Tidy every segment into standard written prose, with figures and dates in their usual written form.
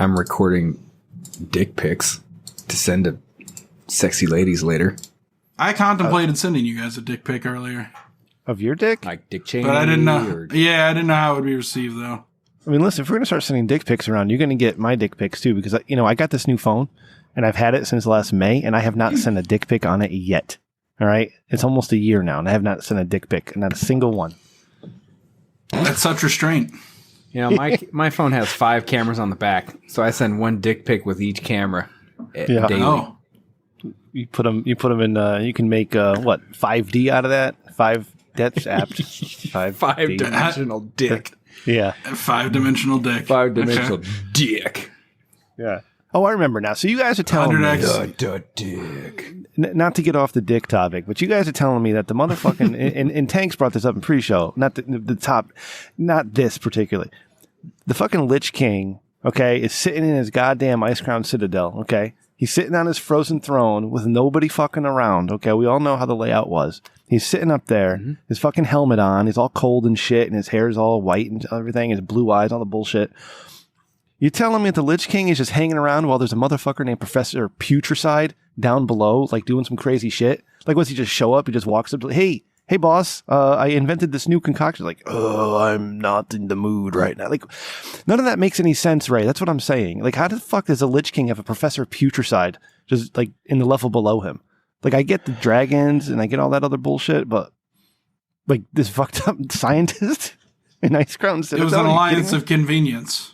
I'm recording dick pics to send to sexy ladies later. I contemplated sending you guys a dick pic earlier. Of your dick? Like Dick Cheney. But I didn't know. Yeah, I didn't know how it would be received, though. I mean, listen, if we're going to start sending dick pics around, you're going to get my dick pics, too, because, I got this new phone, and I've had it since last May, and I have not sent a dick pic on it yet. All right? It's almost a year now, and I have not sent a dick pic, not a single one. That's such restraint. My phone has 5 cameras on the back, so I send one dick pic with each camera daily. Oh. You put them in, you can make, 5D out of that? That's apt. 5-dimensional dick. Yeah. 5-dimensional dick. 5-dimensional dick. Yeah. Oh, I remember now. So you guys are telling me, dick. Not to get off the dick topic, but you guys are telling me that the motherfucking, and Tanks brought this up in pre-show, not the top, not this particularly. The fucking Lich King, okay, is sitting in his goddamn Ice Crown Citadel, okay? He's sitting on his frozen throne with nobody fucking around, okay? We all know how the layout was. He's sitting up there, his fucking helmet on, he's all cold and shit, and his hair's all white and everything, his blue eyes, all the bullshit. You telling me that the Lich King is just hanging around while there's a motherfucker named Professor Putricide down below, like doing some crazy shit? Like, once he just show up, he just walks up to, hey boss, I invented this new concoction. Like, oh, I'm not in the mood right now. Like, none of that makes any sense, Ray. That's what I'm saying. Like, how the fuck does a Lich King have a Professor Putricide just, like, in the level below him? Like, I get the dragons and I get all that other bullshit, but, like, this fucked up scientist in Ice Crown Citadel. It was an alliance of convenience.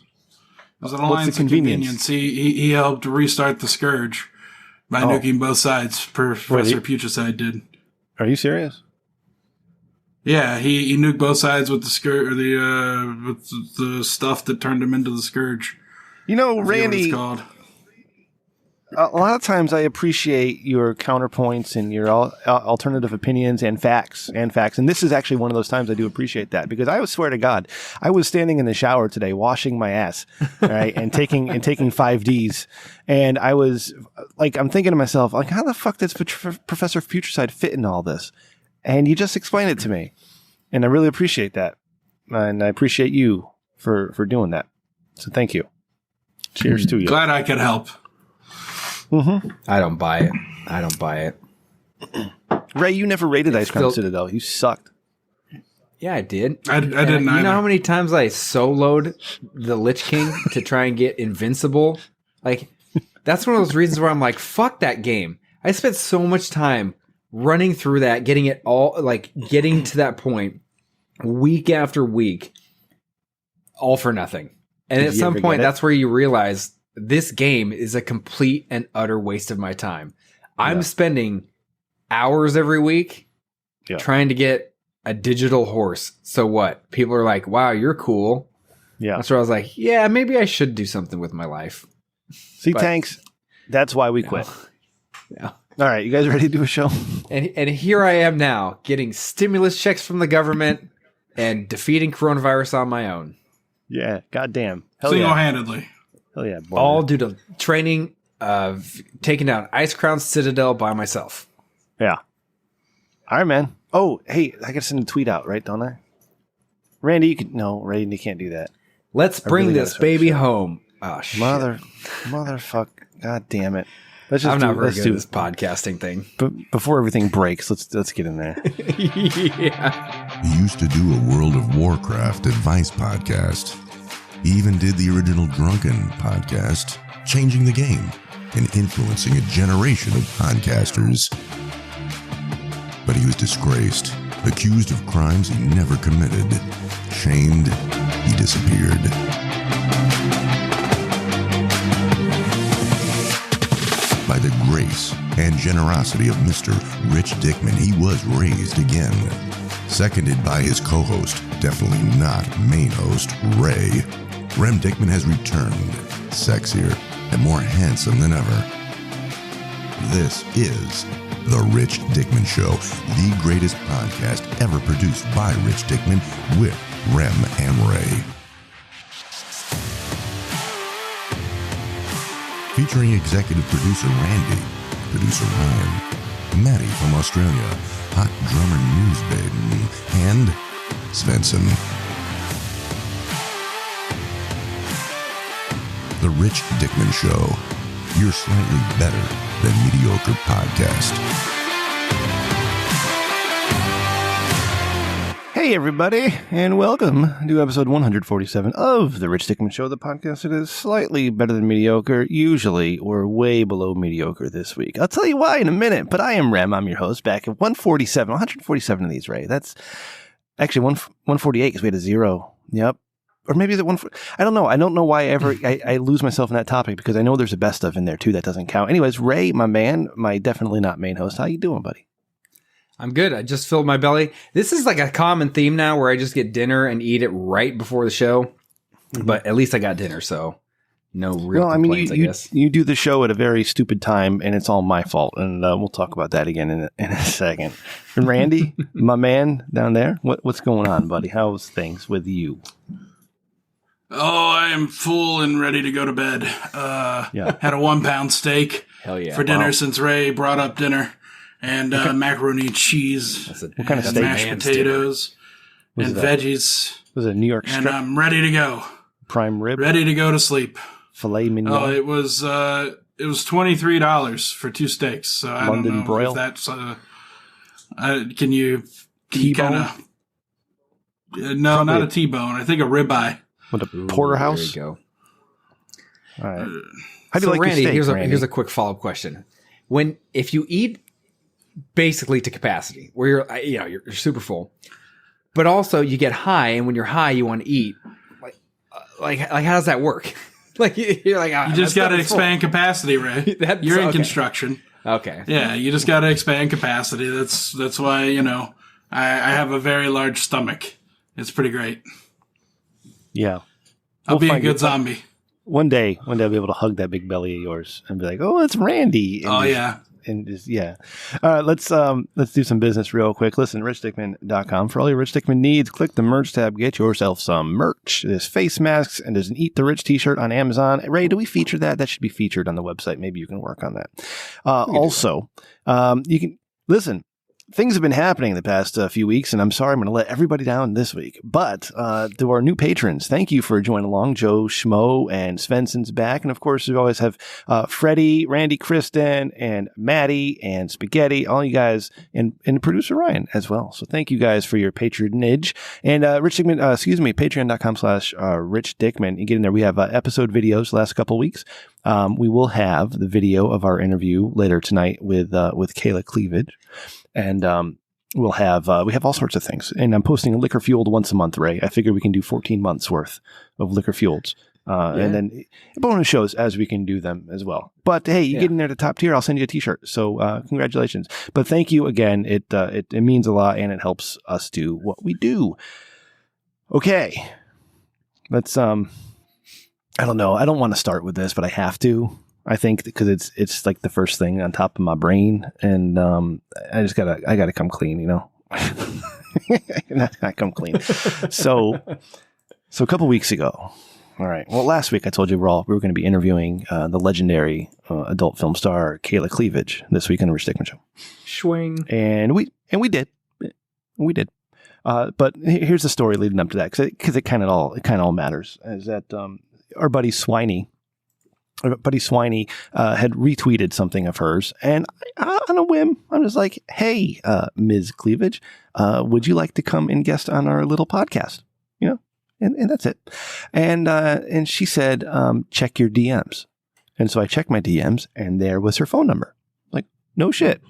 It was an alliance of convenience. He helped restart the Scourge by nuking both sides. Professor Putricide did. Are you serious? Yeah, he nuked both sides with the Scourge, with the stuff that turned him into the Scourge. Randy, a lot of times I appreciate your counterpoints and your alternative opinions and facts. And this is actually one of those times I do appreciate that, because I swear to God, I was standing in the shower today washing my ass, right, and taking 5Ds, and I was like, I'm thinking to myself, like, how the fuck does Professor Putricide fit in all this? And you just explained it to me, and I really appreciate that, and I appreciate you for doing that. So thank you. Cheers to you. Glad I could help. Mm-hmm. I don't buy it. Ray, you never rated Ice Crown Citadel. You sucked. Yeah, I did. I didn't. You know how many times I soloed the Lich King to try and get invincible? Like, that's one of those reasons where I'm like, fuck that game. I spent so much time running through that, getting it all, like, getting to that point week after week, all for nothing. And at some point, that's where you realize this game is a complete and utter waste of my time. Yeah. I'm spending hours every week trying to get a digital horse. So what? People are like, wow, you're cool. Yeah. That's where I was like, yeah, maybe I should do something with my life. See, Tanks, that's why we quit. Yeah. All right, you guys ready to do a show? And here I am now, getting stimulus checks from the government and defeating coronavirus on my own. Yeah, goddamn. Hell Single-handedly. Hell yeah. Boy. All due to training of taking down Ice Crown Citadel by myself. Yeah. All right, man. Oh, hey, I got to send a tweet out, right, don't I? Randy, Randy can't do that. Let's bring this baby home. Oh, shit. Motherfucker. God damn it. I'm not very good at this podcasting thing. But before everything breaks, let's get in there. Yeah. He used to do a World of Warcraft advice podcast. He even did the original Drunken podcast, changing the game and influencing a generation of podcasters. But he was disgraced, accused of crimes he never committed. Shamed, he disappeared. By the grace and generosity of Mr. Rich Dickman, he was raised again. Seconded by his co-host, definitely not main host, Ray, Rem Dickman has returned, sexier and more handsome than ever. This is The Rich Dickman Show, the greatest podcast ever produced by Rich Dickman with Rem and Ray. Featuring executive producer Randy, producer Ryan, Maddie from Australia, hot drummer Newsbaden, and Svensson. The Rich Dickman Show, your slightly better than mediocre podcast. Hey, everybody, and welcome to episode 147 of The Rich Dickman Show, the podcast that is slightly better than mediocre, usually, or way below mediocre this week. I'll tell you why in a minute, but I am Rem. I'm your host, back at 147 of these, Ray. That's actually 148 because we had a zero. Yep. Or maybe is it I don't know. I don't know why I lose myself in that topic because I know there's a best of in there, too, that doesn't count. Anyways, Ray, my man, my definitely not main host. How you doing, buddy? I'm good. I just filled my belly. This is like a common theme now where I just get dinner and eat it right before the show. But at least I got dinner, so no real complaints, I guess. You do the show at a very stupid time, and it's all my fault. And we'll talk about that again in a second. And Randy, my man down there, what's going on, buddy? How's things with you? Oh, I am full and ready to go to bed. Had a 1 pound steak for dinner since Ray brought up dinner. And macaroni and cheese. What kind of steak? Mashed potatoes and veggies. Was it New York strip? And I'm ready to go. Prime rib? Ready to go to sleep. Filet mignon? Oh, it was $23 for 2 steaks. So I London don't know broil? if that's can you T-bone? kind of no, Probably not a T-bone. I think a ribeye. With a porterhouse? There you go. All right. How do you like Randy, your steak, here's a quick follow-up question. If you eat basically to capacity, where you're super full, but also you get high, and when you're high, you want to eat. Like how does that work? You're like, you just got to expand capacity, Ray. You're in construction. Okay. Yeah, you just got to expand capacity. That's why I have a very large stomach. It's pretty great. Yeah. I'll be a good zombie. One day I'll be able to hug that big belly of yours and be like, "Oh, it's Randy." And let's do some business real quick. Listen, richdickman.com for all your Rich Dickman needs. Click the merch tab, get yourself some merch. There's face masks and there's an Eat the Rich t-shirt on Amazon. Ray, do we feature that? That should be featured on the website. Maybe you can work on that. You can listen. Things have been happening the past few weeks, and I'm sorry I'm going to let everybody down this week. But to our new patrons, thank you for joining along. Joe Schmo and Svensson's back. And, of course, we always have Freddie, Randy, Kristen, and Maddie, and Spaghetti, all you guys, and producer Ryan as well. So thank you guys for your patronage. And Rich Dickman, patreon.com/Rich Dickman. You get in there. We have episode videos the last couple of weeks. We will have the video of our interview later tonight with Kayla Cleavage. And we have all sorts of things. And I'm posting Liquor Fueled once a month, Ray. I figure we can do 14 months worth of Liquor Fueleds. And then bonus shows as we can do them as well. But hey, you get in there to top tier, I'll send you a t-shirt. So congratulations. But thank you again. It means a lot and it helps us do what we do. Okay. Let's I don't know. I don't want to start with this, but I have to. I think because it's like the first thing on top of my brain, and I gotta come clean, not come clean. So a couple weeks ago, all right. Well, last week I told you we were going to be interviewing the legendary adult film star Kayla Cleavage this week on the Rich Dickman Show. Swing. And we did. But here's the story leading up to that because it kind of all matters. Is that our buddy Swiney had retweeted something of hers, and on a whim, I'm just like, "Hey, Ms. Cleavage, would you like to come and guest on our little podcast?" And that's it. And she said, "Check your DMs." And so I checked my DMs, and there was her phone number. Like, no shit.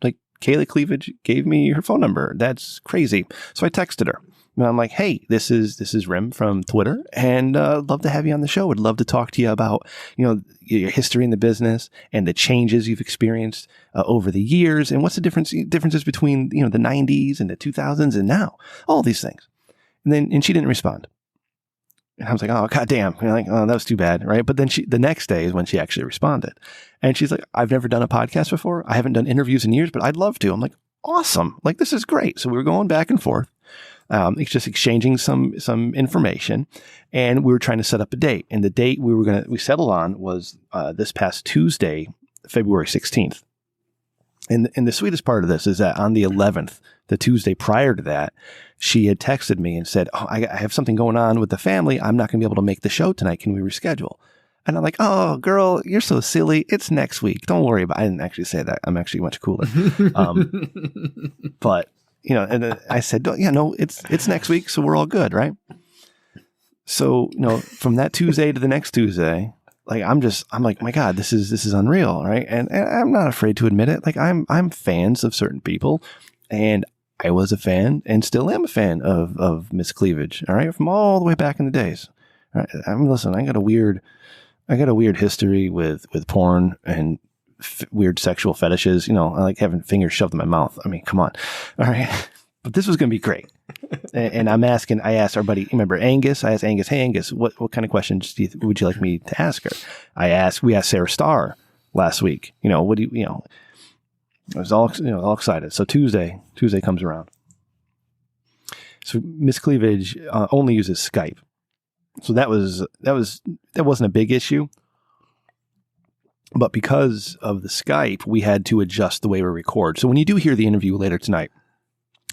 Like, Kayla Cleavage gave me her phone number. That's crazy. So I texted her. And I'm like, "Hey, this is Rim from Twitter, and love to have you on the show. Would love to talk to you about your history in the business and the changes you've experienced over the years, and what's the differences between the 90s and the 2000s and now, all these things." And she didn't respond, and I was like, "Oh, goddamn!" Oh, that was too bad, right? But then the next day is when she actually responded, and she's like, "I've never done a podcast before. I haven't done interviews in years, but I'd love to." I'm like, "Awesome! Like, this is great." So we were going back and forth. It's just exchanging some information, and we were trying to set up a date. And the date we settled on was this past Tuesday, February 16th. And the sweetest part of this is that on the 11th, the Tuesday prior to that, she had texted me and said, "Oh, I have something going on with the family. I'm not going to be able to make the show tonight. Can we reschedule?" And I'm like, oh, girl, you're so silly. It's next week. Don't worry about it. I didn't actually say that. I'm actually much cooler. But, you know, and I said, yeah, no, it's next week. So we're all good, right? So, you know, from that Tuesday to the next Tuesday, like, I'm like, my God, this is unreal, right? And I'm not afraid to admit it. Like, I'm fans of certain people, and I was a fan and still am a fan of Miss Cleavage, all right, from all the way back in the days. All right? Listen, I got a weird history with porn and weird sexual fetishes. You know, I like having fingers shoved in my mouth. I mean, come on, all right. But this was going to be great. And I asked our buddy, remember Angus? I asked Angus, hey Angus, what kind of questions would you like me to ask her? We asked Sarah Starr last week. You know, I was all excited. So Tuesday comes around. So Miss Cleavage only uses Skype. So that wasn't a big issue. But because of the Skype, we had to adjust the way we record. So when you do hear the interview later tonight,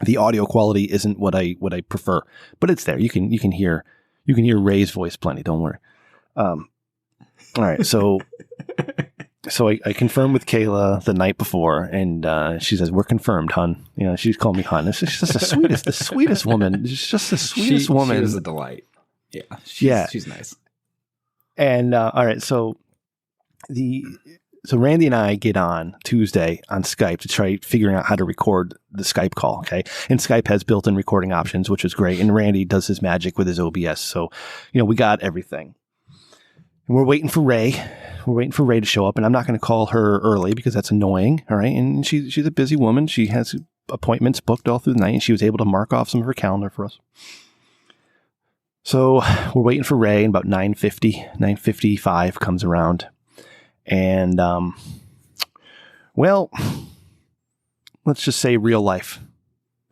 the audio quality isn't what I prefer, but it's there. You can hear Ray's voice plenty. Don't worry. All right. So I confirmed with Kayla the night before, and she says, "We're confirmed, hun." You know, she's called me hun. It's just the sweetest woman. It's just the sweetest woman. She was a delight. Yeah. She's nice. And all right. So Randy and I get on Tuesday on Skype to try figuring out how to record the Skype call. Okay. And Skype has built-in recording options, which is great. And Randy does his magic with his OBS. So, you know, we got everything. And we're waiting for Ray. We're waiting for Ray to show up. And I'm not going to call her early because that's annoying. All right. And she's a busy woman. She has appointments booked all through the night. And she was able to mark off some of her calendar for us. So we're waiting for Ray. And about 9:55 comes around. And, well, let's just say real life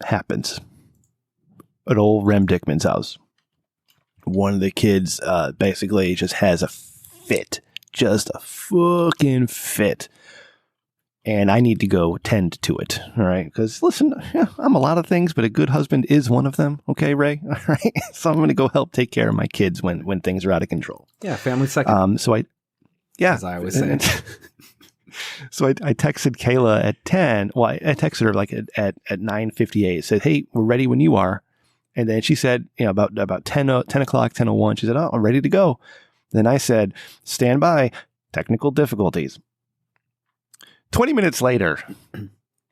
happens at old Rem Dickman's house. One of the kids, basically just has a fit, just a fucking fit. And I need to go tend to it. All right. Because listen, I'm a lot of things, but a good husband is one of them. Okay, Ray. All right. So I'm going to go help take care of my kids when things are out of control. Yeah. Family second. Yeah. As I always say. So I texted Kayla at 10. Well, I texted her like at 9:58. Said, hey, we're ready when you are. And then she said, you know, about 10 o'clock, 10:01. She said, oh, I'm ready to go. Then I said, stand by, technical difficulties. 20 minutes later,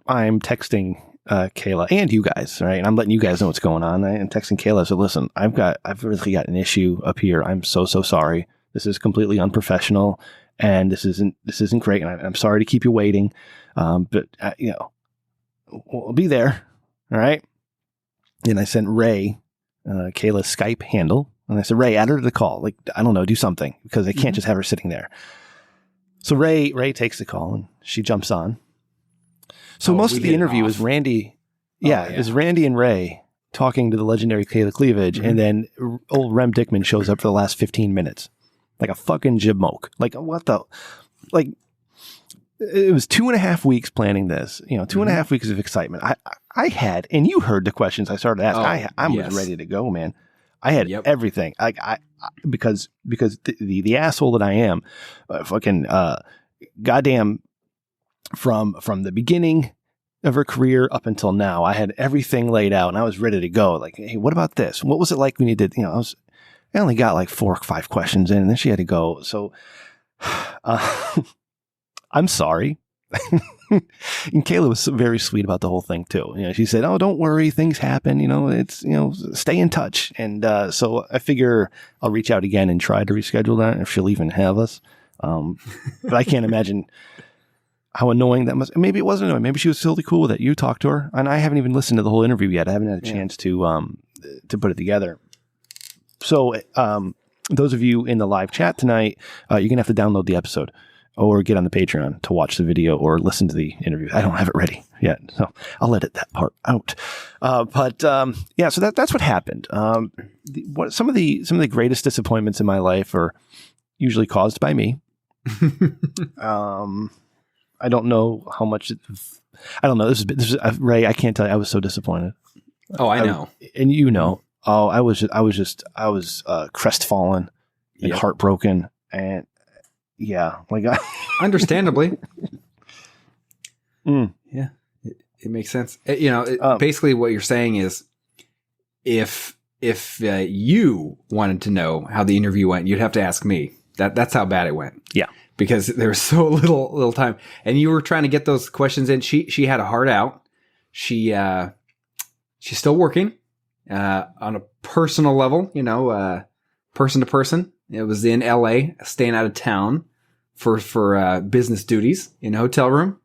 I'm texting Kayla and you guys, right? And I'm letting you guys know what's going on. I'm texting Kayla. So listen, I've really got an issue up here. I'm so sorry. This is completely unprofessional, and this isn't great. And I'm sorry to keep you waiting, but you know, we'll be there. All right. And I sent Ray Kayla's Skype handle, and I said, Ray, add her to the call. Like, I don't know, do something, because I can't just have her sitting there. So Ray takes the call, and she jumps on. So most of the interview is Randy. Is Randy and Ray talking to the legendary Kayla Cleavage, and then old Rem Dickman shows up for the last 15 minutes. Like a fucking jibmoke. Like, what the? Like, it was 2.5 weeks planning this. You know, 2.5 weeks of excitement. I had, and you heard the questions I started asking. I was ready to go, man. I had everything. Because the asshole that I am, fucking goddamn, from the beginning of her career up until now, I had everything laid out, and I was ready to go. Like, hey, what about this? What was it like when you did? You know, I only got like 4 or 5 questions in, and then she had to go. So, I'm sorry. And Kayla was very sweet about the whole thing too. You know, she said, "Oh, don't worry, things happen. You know, it's, you know, stay in touch." And so I figure I'll reach out again and try to reschedule that if she'll even have us. But I can't imagine how annoying that must. Maybe it wasn't annoying. Maybe she was totally cool with it. You talked to her, and I haven't even listened to the whole interview yet. I haven't had a chance to put it together. So, those of you in the live chat tonight, you're going to have to download the episode or get on the Patreon to watch the video or listen to the interview. I don't have it ready yet, so I'll edit that part out. Yeah, so that's what happened. Some of the greatest disappointments in my life are usually caused by me. I don't know how much. I don't know. This is Ray. I can't tell you. I was so disappointed. Oh, I know. And you know. Oh, I was crestfallen and heartbroken, and yeah, like understandably. Mm. Yeah, it makes sense. Basically what you're saying is if you wanted to know how the interview went, you'd have to ask me. That's how bad it went. Yeah. Because there was so little time, and you were trying to get those questions in. She had a heart out. She's still working on a personal level, person to person. It was in LA, staying out of town for business duties in a hotel room.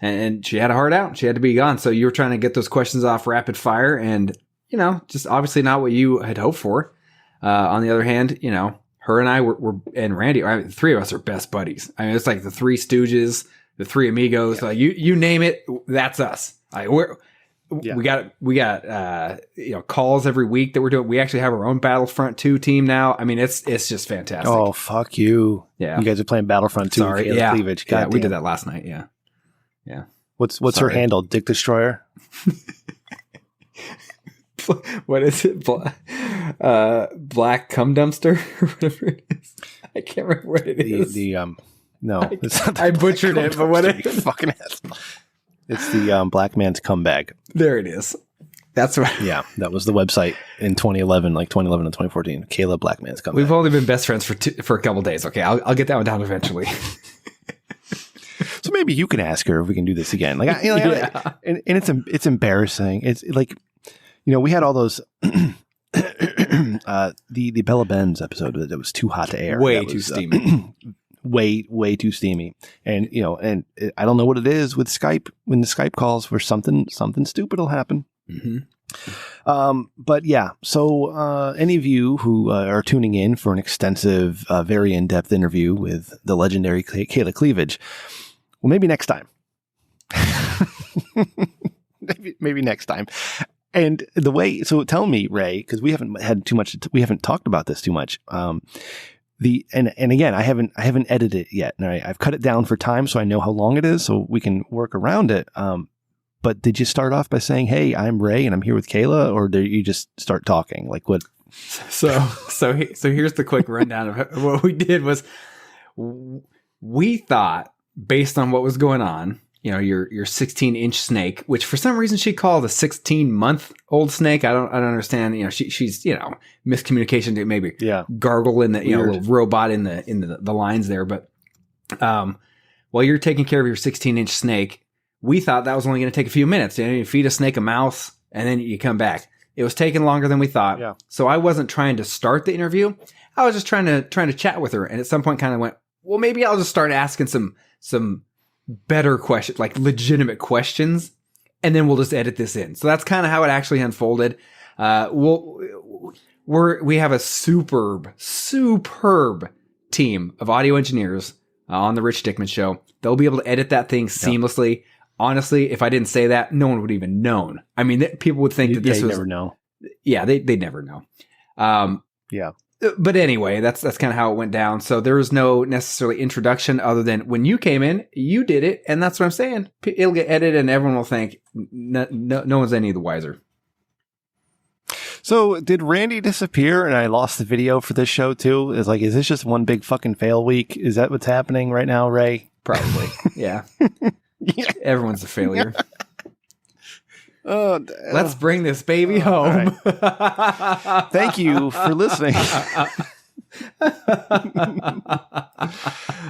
And she had a heart out. She had to be gone. So you were trying to get those questions off rapid fire, and just obviously not what you had hoped for. On the other hand, her and I were and Randy, the three of us are best buddies. I mean, it's like the Three Stooges, the Three Amigos. Yeah. Like you name it, that's us. We got calls every week that we're doing. We actually have our own Battlefront 2 team now. I mean, it's just fantastic. Oh, fuck you. Yeah. You guys are playing Battlefront 2. Sorry. Yeah. Cleavage. Yeah, we did that last night. Yeah. Yeah. What's her handle? Dick Destroyer? What is it? Black Cum Dumpster? Whatever it is. I can't remember what it is. No. I butchered it, but what it is. Fucking ass. It's the Black Man's Cum Bag. There it is. That's right. Yeah, that was the website in 2011, like 2011 and 2014. Kayla Black Man's Cum Bag. We've only been best friends for a couple days. Okay, I'll get that one down eventually. So maybe you can ask her if we can do this again. Like, and it's embarrassing. It's like, we had all those the Bella Benz episode that was too hot to air. Way too steamy. Way too steamy. And and I don't know what it is with Skype when the Skype calls where something stupid will happen. Mm-hmm. But yeah, so any of you who are tuning in for an extensive, very in-depth interview with the legendary Kayla Cleavage, well, maybe next time. maybe next time. And so tell me, Ray, because we haven't had too much, we haven't talked about this too much. And again, I haven't edited it yet. Right? I've cut it down for time so I know how long it is, so we can work around it. But did you start off by saying, "Hey, I'm Ray and I'm here with Kayla," or did you just start talking? Like what? So here's the quick rundown of what we did. Was we thought, based on what was going on, your 16-inch snake, which for some reason she called a 16-month-old snake. I don't understand. She's miscommunication to maybe gargle in the little robot in the lines there. But while you're taking care of your 16-inch snake, we thought that was only going to take a few minutes. You feed a snake a mouse and then you come back. It was taking longer than we thought. Yeah. So I wasn't trying to start the interview. I was just trying to chat with her, and at some point kind of went, well, maybe I'll just start asking some better questions, like legitimate questions, and then we'll just edit this in. So that's kind of how it actually unfolded. We have a superb team of audio engineers on the Rich Dickman Show. They'll be able to edit that thing seamlessly. Yeah. Honestly, if I didn't say that, no one would even known. I mean, people would think that this was never know. Yeah, they'd never know. Yeah. But anyway, that's kind of how it went down. So there was no necessarily introduction other than when you came in, you did it. And that's what I'm saying. It'll get edited and everyone will think no one's any the wiser. So did Randy disappear and I lost the video for this show too? Is this just one big fucking fail week? Is that what's happening right now, Ray? Probably. Yeah. Everyone's a failure. Let's bring this baby home. Right. Thank you for listening.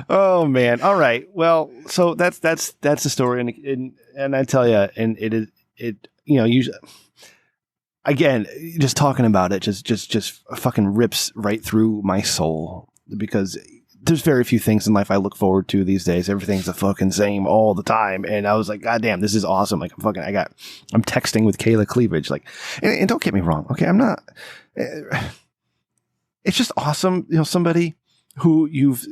Oh man. All right. Well, so that's the story, and I tell you, and it usually, again, just talking about it just fucking rips right through my soul, because there's very few things in life I look forward to these days. Everything's the fucking same all the time. And I was like, God damn, this is awesome. Like I'm texting with Kayla Cleavage. Like, and don't get me wrong. Okay. I'm not, it's just awesome. Somebody who you've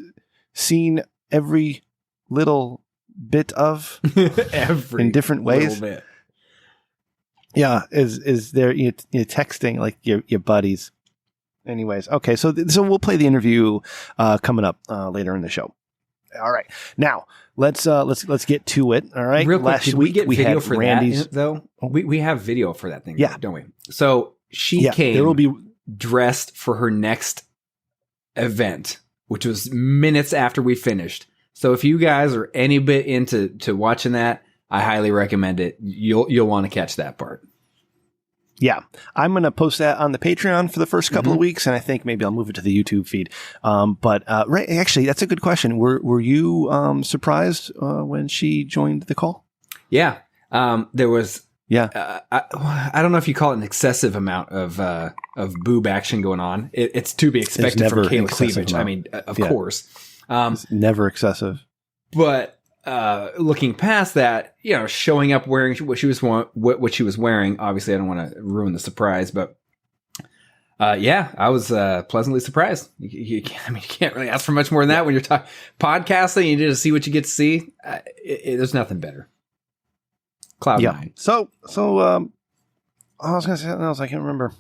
seen every little bit of in different ways. Bit. Yeah. Is there, you're texting like your buddies. Anyways, okay, so we'll play the interview coming up later in the show. All right, now let's get to it. All right, real quick, last week we video had for Randy's that, though. We have video for that thing, don't we? So she came. There will be dressed for her next event which was minutes after we finished. So if you guys are any bit into watching that, I highly recommend it. You'll want to catch that part. Yeah, I'm going to post that on the Patreon for the first couple of weeks, and I think maybe I'll move it to the YouTube feed. Right, actually, that's a good question. Were you surprised when she joined the call? Yeah, there was. Yeah, I don't know if you call it an excessive amount of boob action going on. It's to be expected from Kayla Cleavage. Amount. I mean, of course, it's never excessive. But looking past that, showing up wearing what she was wearing. Obviously, I don't want to ruin the surprise, but I was pleasantly surprised. You can't really ask for much more than that when you're podcasting. You need to see what you get to see. There's nothing better. Cloud9. So I was gonna say something else. I can't remember.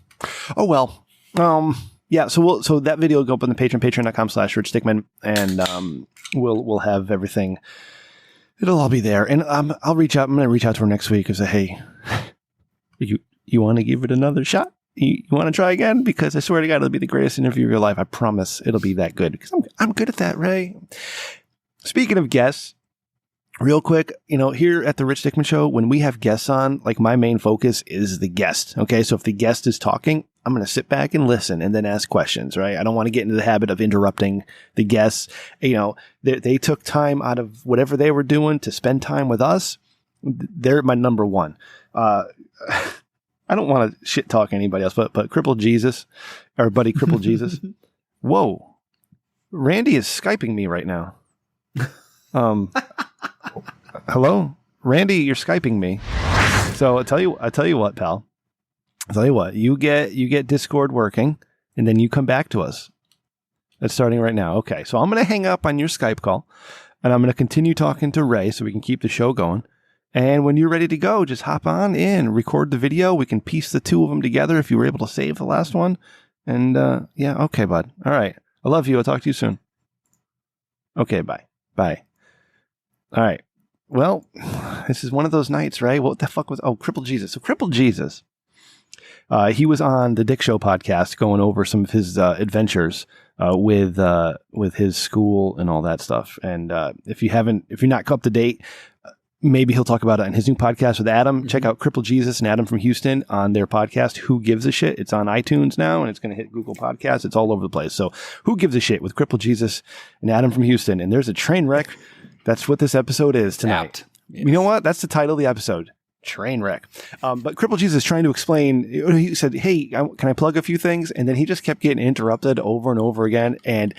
Oh well. So that video will go up on the patreon.com/Rich Dickman, and we'll have everything. It'll all be there, and I'll reach out. I'm gonna reach out to her next week and say, hey, you want to give it another shot? You want to try again? Because I swear to God, it'll be the greatest interview of your life. I promise it'll be that good. Because I'm good at that, Ray. Speaking of guests, real quick, here at the Rich Dickman Show, when we have guests on, like my main focus is the guest. Okay, so if the guest is talking, I'm going to sit back and listen and then ask questions, right? I don't want to get into the habit of interrupting the guests. They took time out of whatever they were doing to spend time with us. They're my number one. I don't want to shit talk anybody else, but Crippled Jesus, our buddy Crippled Jesus. Whoa. Randy is Skyping me right now. Hello, Randy, you're Skyping me. So I tell you what, pal. I'll tell you what, you get Discord working, and then you come back to us. That's starting right now. Okay, so I'm going to hang up on your Skype call, and I'm going to continue talking to Ray so we can keep the show going. And when you're ready to go, just hop on in, record the video. We can piece the two of them together if you were able to save the last one. And okay, bud. All right. I love you. I'll talk to you soon. Okay, bye. Bye. All right. Well, this is one of those nights, right? What the fuck was... Oh, Crippled Jesus. So Crippled Jesus... he was on the Dick Show podcast going over some of his adventures with his school and all that stuff. And if you're not up to date, maybe he'll talk about it on his new podcast with Adam. Mm-hmm. Check out Crippled Jesus and Adam from Houston on their podcast, Who Gives a Shit? It's on iTunes now, and it's going to hit Google Podcasts. It's all over the place. So Who Gives a Shit with Crippled Jesus and Adam from Houston. And there's a train wreck. That's what this episode is tonight. Yes. You know what? That's the title of the episode. Trainwreck. But Crippled Jesus is trying to explain. He said, hey, can I plug a few things? And then he just kept getting interrupted over and over again. And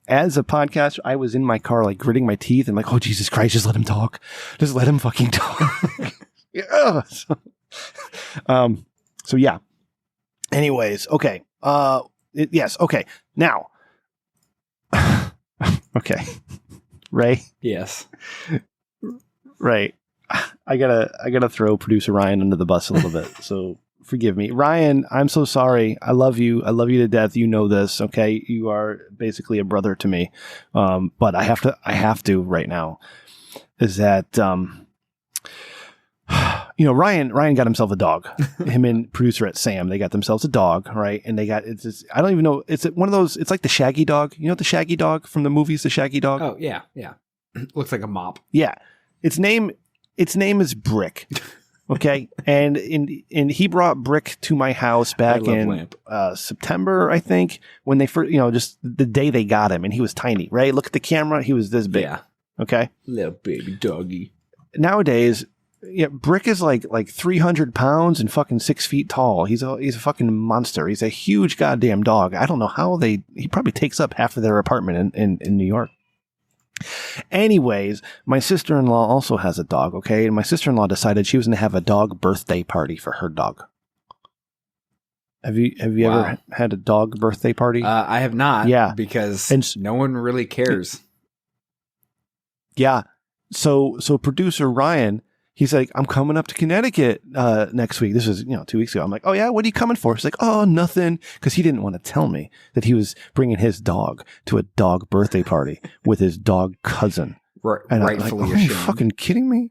as a podcaster, I was in my car, like gritting my teeth and like, oh, Jesus Christ, just let him talk. Just let him fucking talk. Yeah. So yeah. Anyways, okay. Yes. Okay. Now. Okay. Ray. Yes. Ray. I gotta throw producer Ryan under the bus a little bit. So forgive me, Ryan. I'm so sorry. I love you. I love you to death. You know this. Okay. You are basically a brother to me. But I have to right now is that, Ryan got himself a dog. Him and producer at Sam, they got themselves a dog, right? And they got I don't even know. It's one of those. It's like the Shaggy dog. You know the Shaggy dog from the movies, the Shaggy dog. Oh yeah, yeah. Looks like a mop. Yeah, its name is Brick. Okay, and he brought Brick to my house back in September, I think, when they first, just the day they got him, and he was tiny, right? Look at the camera, he was this big. Yeah. Okay, little baby doggy. Nowadays. Yeah, Brick is like 300 pounds and fucking 6 feet tall. He's a fucking monster. He's a huge goddamn dog. I don't know how he probably takes up half of their apartment in New York. Anyways, my sister-in-law also has a dog, okay? And my sister-in-law decided she was going to have a dog birthday party for her dog. Have you ever had a dog birthday party? I have not. Yeah. Because no one really cares. Yeah. So producer Ryan, he's like, I'm coming up to Connecticut next week. This was, 2 weeks ago. I'm like, oh yeah, what are you coming for? He's like, oh, nothing. Because he didn't want to tell me that he was bringing his dog to a dog birthday party with his dog cousin. Right, and rightfully I'm like, are you fucking kidding me?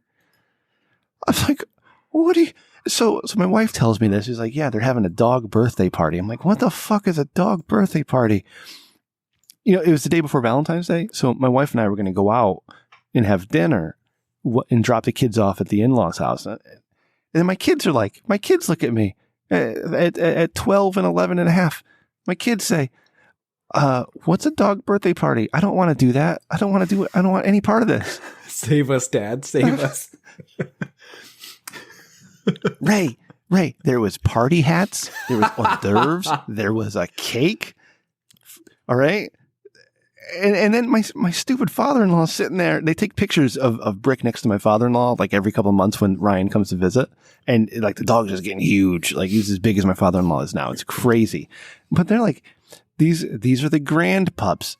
I was like, what do you... So my wife tells me this. She's like, yeah, they're having a dog birthday party. I'm like, what the fuck is a dog birthday party? it was the day before Valentine's Day. So my wife and I were going to go out and have dinner and drop the kids off at the in-laws house. And my kids look at me at 12 and 11 and a half. My kids say, what's a dog birthday party? I don't want to do that. I don't want to do it. I don't want any part of this. Save us, Dad. Save us. Ray, there was party hats. There was hors d'oeuvres. There was a cake. All right. And then my stupid father-in-law is sitting there. They take pictures of Brick next to my father-in-law, like every couple of months when Ryan comes to visit. And like the dog's just getting huge. Like he's as big as my father-in-law is now. It's crazy. But they're like, these are the grand pups.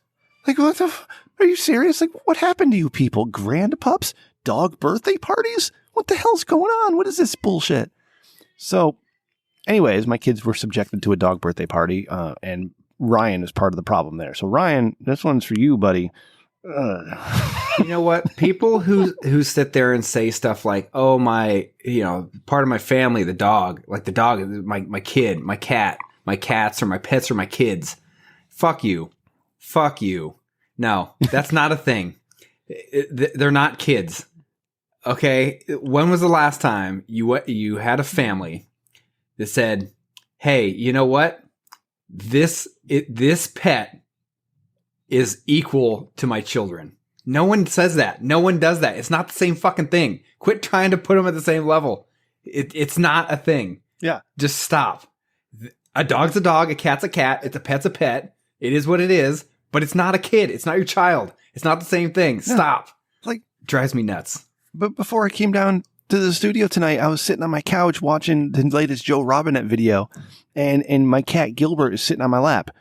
Like, what the are you serious? Like, what happened to you people? Grand pups? Dog birthday parties? What the hell's going on? What is this bullshit? So anyways, my kids were subjected to a dog birthday party, and Ryan is part of the problem there. So Ryan, this one's for you, buddy. You know what? People who sit there and say stuff like, "Oh, my, part of my family, the dog, like the dog, my kid, my cat, my cats, or my pets, or my kids." Fuck you. No, that's not a thing. They're not kids. Okay. When was the last time you had a family that said, "Hey, you know what? This pet is equal to my children." No one says that. No one does that. It's not the same fucking thing. Quit trying to put them at the same level. It's not a thing. Yeah. Just stop. A dog's a dog. A cat's a cat. It's a pet's a pet. It is what it is. But it's not a kid. It's not your child. It's not the same thing. Stop. Like, drives me nuts. But before I came down to the studio tonight, I was sitting on my couch watching the latest Joe Robinette video, and my cat Gilbert is sitting on my lap.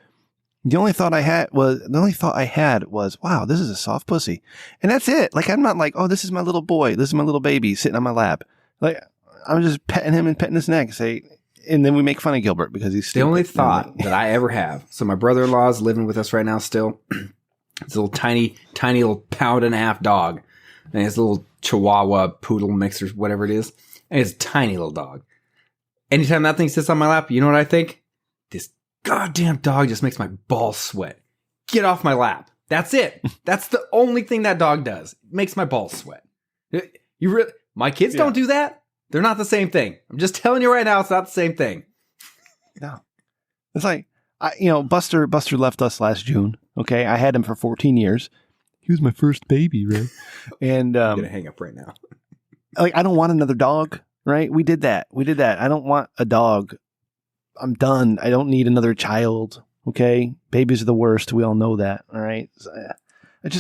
The only thought I had was, wow, this is a soft pussy. And that's it. Like, I'm not like, oh, this is my little boy. This is my little baby sitting on my lap. Like, I'm just petting him and petting his neck. And then we make fun of Gilbert because he's stupid. The only thought that I ever have. So my brother-in-law is living with us right now still. It's a little tiny little pound-and-a-half dog. And his little Chihuahua poodle mix or whatever it is. And it's a tiny little dog. Anytime that thing sits on my lap, you know what I think? This goddamn dog just makes my balls sweat. Get off my lap. That's it. That's the only thing that dog does. It makes my balls sweat. My kids don't do that. They're not the same thing. I'm just telling you right now, it's not the same thing. No. It's like, Buster left us last June. Okay. I had him for 14 years. He was my first baby, right? And I'm going to hang up right now. Like, I don't want another dog, right? We did that. I don't want a dog. I'm done. I don't need another child. Okay. Babies are the worst. We all know that. All right. So,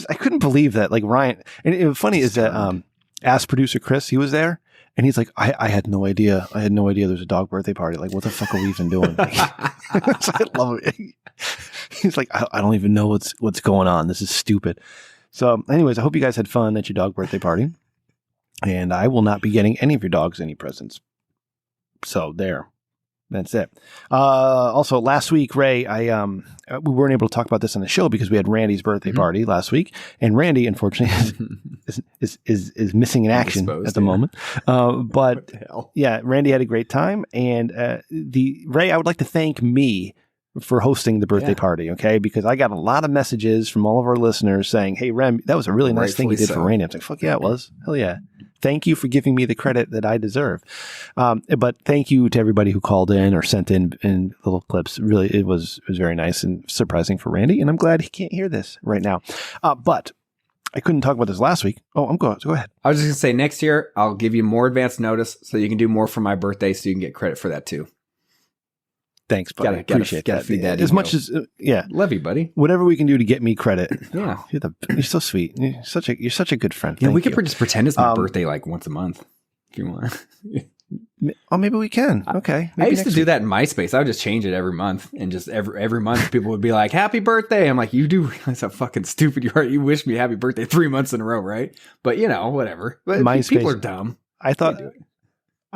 I couldn't believe that. Like Ryan, and it was funny is that, Ask producer Chris, he was there. And he's like, I had no idea. I had no idea there was a dog birthday party. Like, what the fuck are we even doing? I love it. He's like, I don't even know what's going on. This is stupid. So anyways, I hope you guys had fun at your dog birthday party. And I will not be getting any of your dogs any presents. So there. That's it. Also, last week, Ray, we weren't able to talk about this on the show because we had Randy's birthday party last week, and Randy, unfortunately, is missing in action at the moment. But yeah, Randy had a great time, and Ray, I would like to thank me for hosting the birthday party, okay? Because I got a lot of messages from all of our listeners saying, "Hey, Rem, that was a really nice thing you did for Randy." I was like, "Fuck yeah, it was. Hell yeah." Thank you for giving me the credit that I deserve. But thank you to everybody who called in or sent in little clips. Really, it was very nice and surprising for Randy. And I'm glad he can't hear this right now. But I couldn't talk about this last week. Oh, go ahead. I was just going to say next year, I'll give you more advance notice so you can do more for my birthday so you can get credit for that too. Thanks, buddy. Appreciate that. Feed that as much as love you, buddy. Whatever we can do to get me credit. Yeah, you're so sweet. You're such a good friend. Yeah, we could just pretend it's my birthday like once a month if you want. Oh, maybe we can. Okay. I used to do that in MySpace. I would just change it every month, and just every month people would be like, "Happy birthday!" I'm like, "You do realize how fucking stupid you are? You wish me happy birthday 3 months in a row, right?" But whatever. But MySpace, people are dumb. I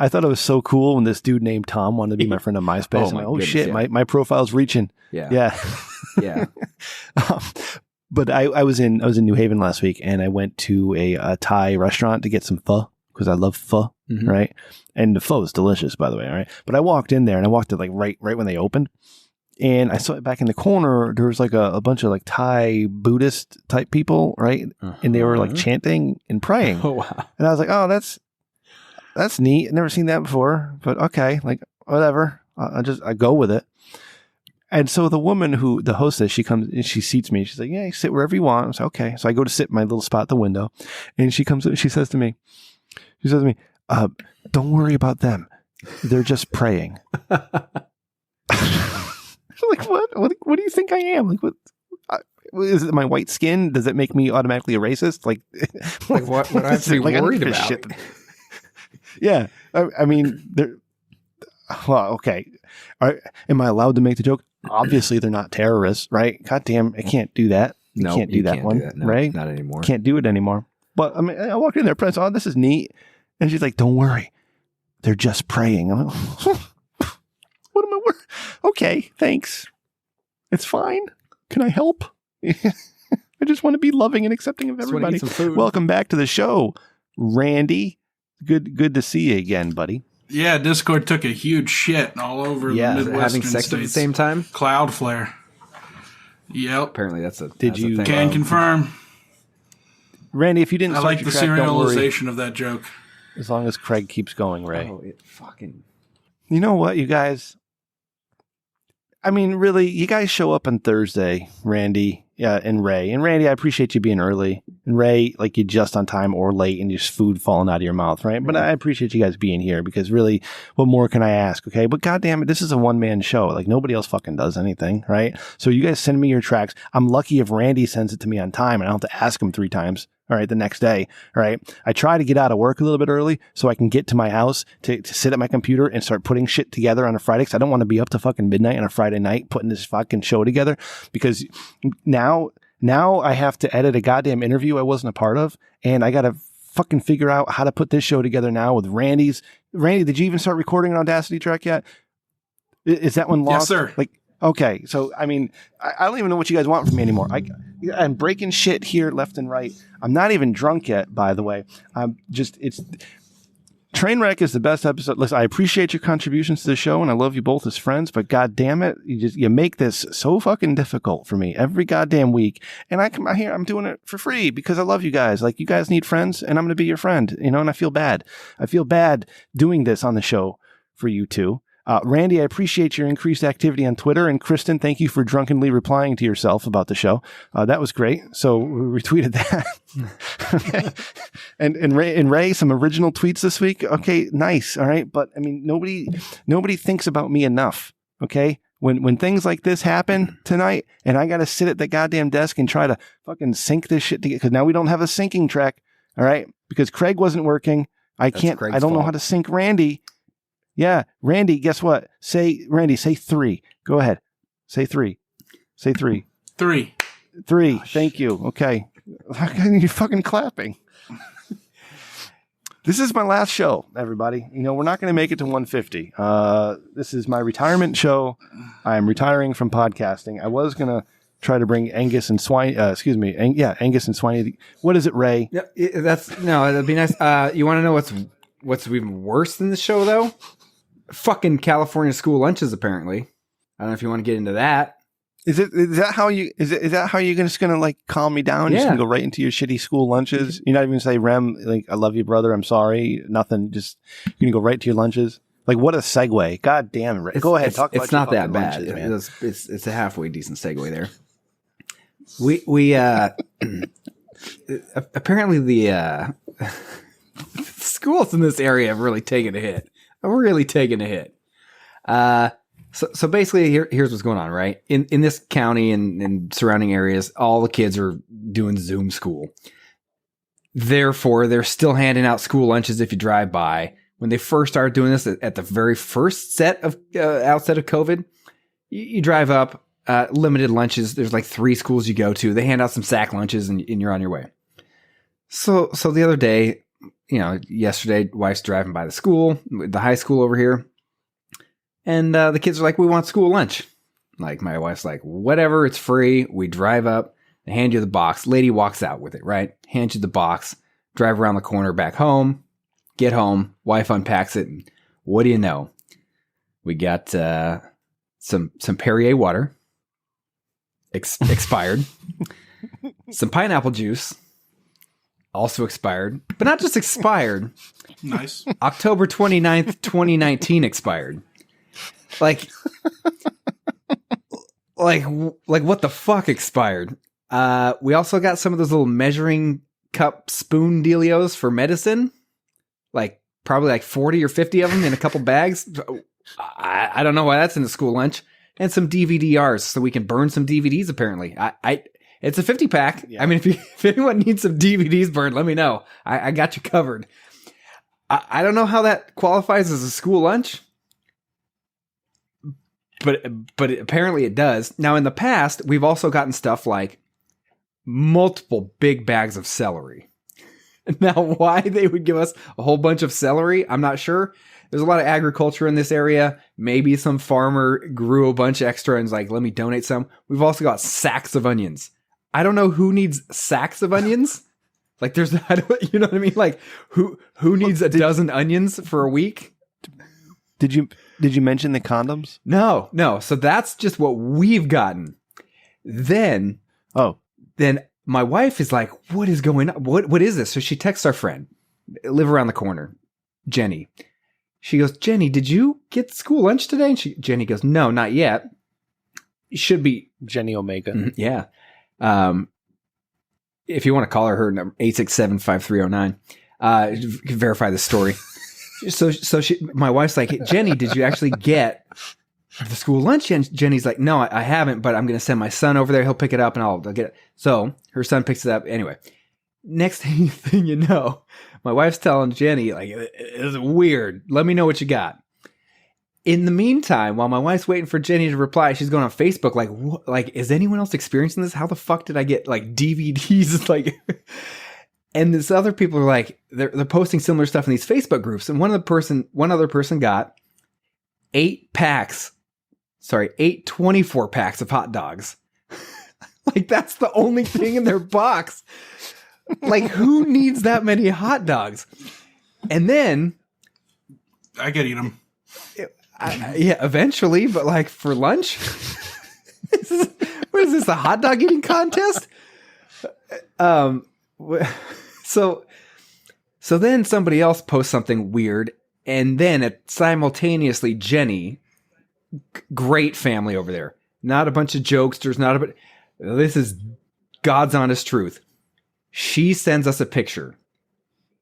thought it was so cool when this dude named Tom wanted to be my friend on MySpace. Shit, my profile's reaching. Yeah. But I was in New Haven last week, and I went to a Thai restaurant to get some pho because I love pho, right? And the pho is delicious, by the way. All right, but I walked in there, and I walked in like right when they opened, And I saw it back in the corner. There was like a bunch of like Thai Buddhist type people, right? And they were like chanting and praying. Oh, wow. And I was like, oh, that's neat. I've never seen that before, but okay, like whatever. I go with it. And so the woman the hostess, she comes and she seats me. She's like, yeah, you sit wherever you want. I was like, okay. So I go to sit in my little spot at the window, and she comes, she says to me, don't worry about them. They're just praying. Like, what? What do you think I am? Like, what? Is it my white skin? Does it make me automatically a racist? Like what I have to be worried about? Shit. Yeah. I mean, well, okay. Am I allowed to make the joke? Obviously, they're not terrorists, right? God damn, I can't do that. No, can't do that one, no, right? Not anymore. Can't do it anymore. But I mean, I walked in there, press, oh, this is neat. And she's like, don't worry. They're just praying. I'm like, what am I worried? Okay, thanks. It's fine. Can I help? I just want to be loving and accepting of everybody. Welcome back to the show, Randy. Good to see you again, buddy. Yeah, Discord took a huge shit all over the Midwestern having sex states. at the same time? Cloudflare. Yep. Apparently that's a Did you thing. Can confirm. Randy, if you didn't I start like your the track, don't worry. serialization of that joke. As long as Craig keeps going, Ray. Oh, it fucking... You know what, you guys? I mean, really, you guys show up on Thursday, Randy and Ray. And Randy, I appreciate you being early. And Ray, like you just on time or late and just food falling out of your mouth, right? But I appreciate you guys being here because really, what more can I ask, okay? But goddamn it, this is a one-man show. Like nobody else fucking does anything, right? So you guys send me your tracks. I'm lucky if Randy sends it to me on time and I don't have to ask him 3 times. All right, the next day. All right. I try to get out of work a little bit early so I can get to my house to sit at my computer and start putting shit together on a Friday because I don't want to be up to fucking midnight on a Friday night putting this fucking show together because now I have to edit a goddamn interview I wasn't a part of and I got to fucking figure out how to put this show together now with Randy's. Randy, did you even start recording an Audacity track yet? Is that one lost? Yes, sir. Like, okay. So, I mean, I don't even know what you guys want from me anymore. I'm breaking shit here left and right. I'm not even drunk yet, by the way. Trainwreck is the best episode. Listen, I appreciate your contributions to the show and I love you both as friends, but god damn it, you make this so fucking difficult for me every goddamn week. And I come out here, I'm doing it for free because I love you guys. Like you guys need friends and I'm going to be your friend, and I feel bad. I feel bad doing this on the show for you two. Randy, I appreciate your increased activity on Twitter. And Kristen, thank you for drunkenly replying to yourself about the show. That was great. So we retweeted that. Okay. And Ray, some original tweets this week. Okay, nice. All right. But I mean, nobody thinks about me enough. Okay. When things like this happen tonight and I got to sit at the goddamn desk and try to fucking sync this shit together because now we don't have a syncing track. All right. Because Craig wasn't working. I don't know how to sync Randy. Yeah, Randy, guess what? Randy, say 3. Go ahead. Say 3. Say 3. 3. 3. Gosh. Thank you. Okay. You're fucking clapping. This is my last show, everybody. We're not going to make it to 150. This is my retirement show. I'm retiring from podcasting. I was going to try to bring Angus and Swine. Angus and Swine. What is it, Ray? Yeah, that'd be nice. You want to know what's even worse than the show, though? Fucking California school lunches, apparently. I don't know if you want to get into that. Is that how you're just gonna like calm me down? You're just gonna go right into your shitty school lunches. You're not even gonna say, Rem, like, I love you, brother, I'm sorry. Nothing. Just you're gonna go right to your lunches. Like, what a segue. God damn it. Go ahead, talk about it's not that bad. Lunches, man. It's a halfway decent segue there. We apparently the schools in this area have really taken a hit. So basically, here's what's going on, right? In this county and surrounding areas, all the kids are doing Zoom school. Therefore, they're still handing out school lunches if you drive by. When they first started doing this at the very first set of outset of COVID, you drive up, limited lunches. There's like 3 schools you go to. They hand out some sack lunches and you're on your way. So the other day, yesterday, wife's driving by the high school over here. And the kids are like, we want school lunch. Like, my wife's like, whatever, it's free. We drive up, they hand you the box. Lady walks out with it, right? Hands you the box, drive around the corner back home, get home, wife unpacks it. And what do you know? We got some Perrier water, expired. Some pineapple juice, also expired, but not just expired. Nice. October 29th, 2019 expired. Like what the fuck expired? We also got some of those little measuring cup spoon dealios for medicine. Like probably like 40 or 50 of them in a couple bags. I don't know why that's in the school lunch. And some DVD-Rs so we can burn some DVDs apparently. It's a 50 pack. Yeah. I mean, if anyone needs some DVDs burned, let me know. I got you covered. I don't know how that qualifies as a school lunch, but apparently it does. Now, in the past, we've also gotten stuff like multiple big bags of celery. Now, why they would give us a whole bunch of celery, I'm not sure. There's a lot of agriculture in this area. Maybe some farmer grew a bunch extra and was like, let me donate some. We've also got sacks of onions. I don't know who needs sacks of onions. Like you know what I mean? Like who needs a dozen onions for a week? Did you mention the condoms? No. So that's just what we've gotten. Then my wife is like, what is going on? What is this? So she texts our friend, live around the corner, Jenny. She goes, Jenny, did you get school lunch today? And Jenny goes, no, not yet. It should be Jenny Omega. Mm-hmm, yeah. If you want to call her number 867-5309, you can verify the story. So my wife's like, Jenny, did you actually get the school lunch? And Jenny's like, no, I haven't, but I'm going to send my son over there. He'll pick it up and I'll get it. So her son picks it up. Anyway, next thing you know, my wife's telling Jenny, like, it's weird. Let me know what you got. In the meantime, while my wife's waiting for Jenny to reply, she's going on Facebook like, is anyone else experiencing this? How the fuck did I get like DVDs? Like, and this other people are like, they're posting similar stuff in these Facebook groups. And one other person got 8 24 packs of hot dogs. Like, that's the only thing in their box. Like, who needs that many hot dogs? And then I could eat them. Yeah, eventually, but like for lunch? What is this, a hot dog eating contest? So then somebody else posts something weird, and then simultaneously Jenny, great family over there. Not a bunch of jokesters, this is God's honest truth. She sends us a picture.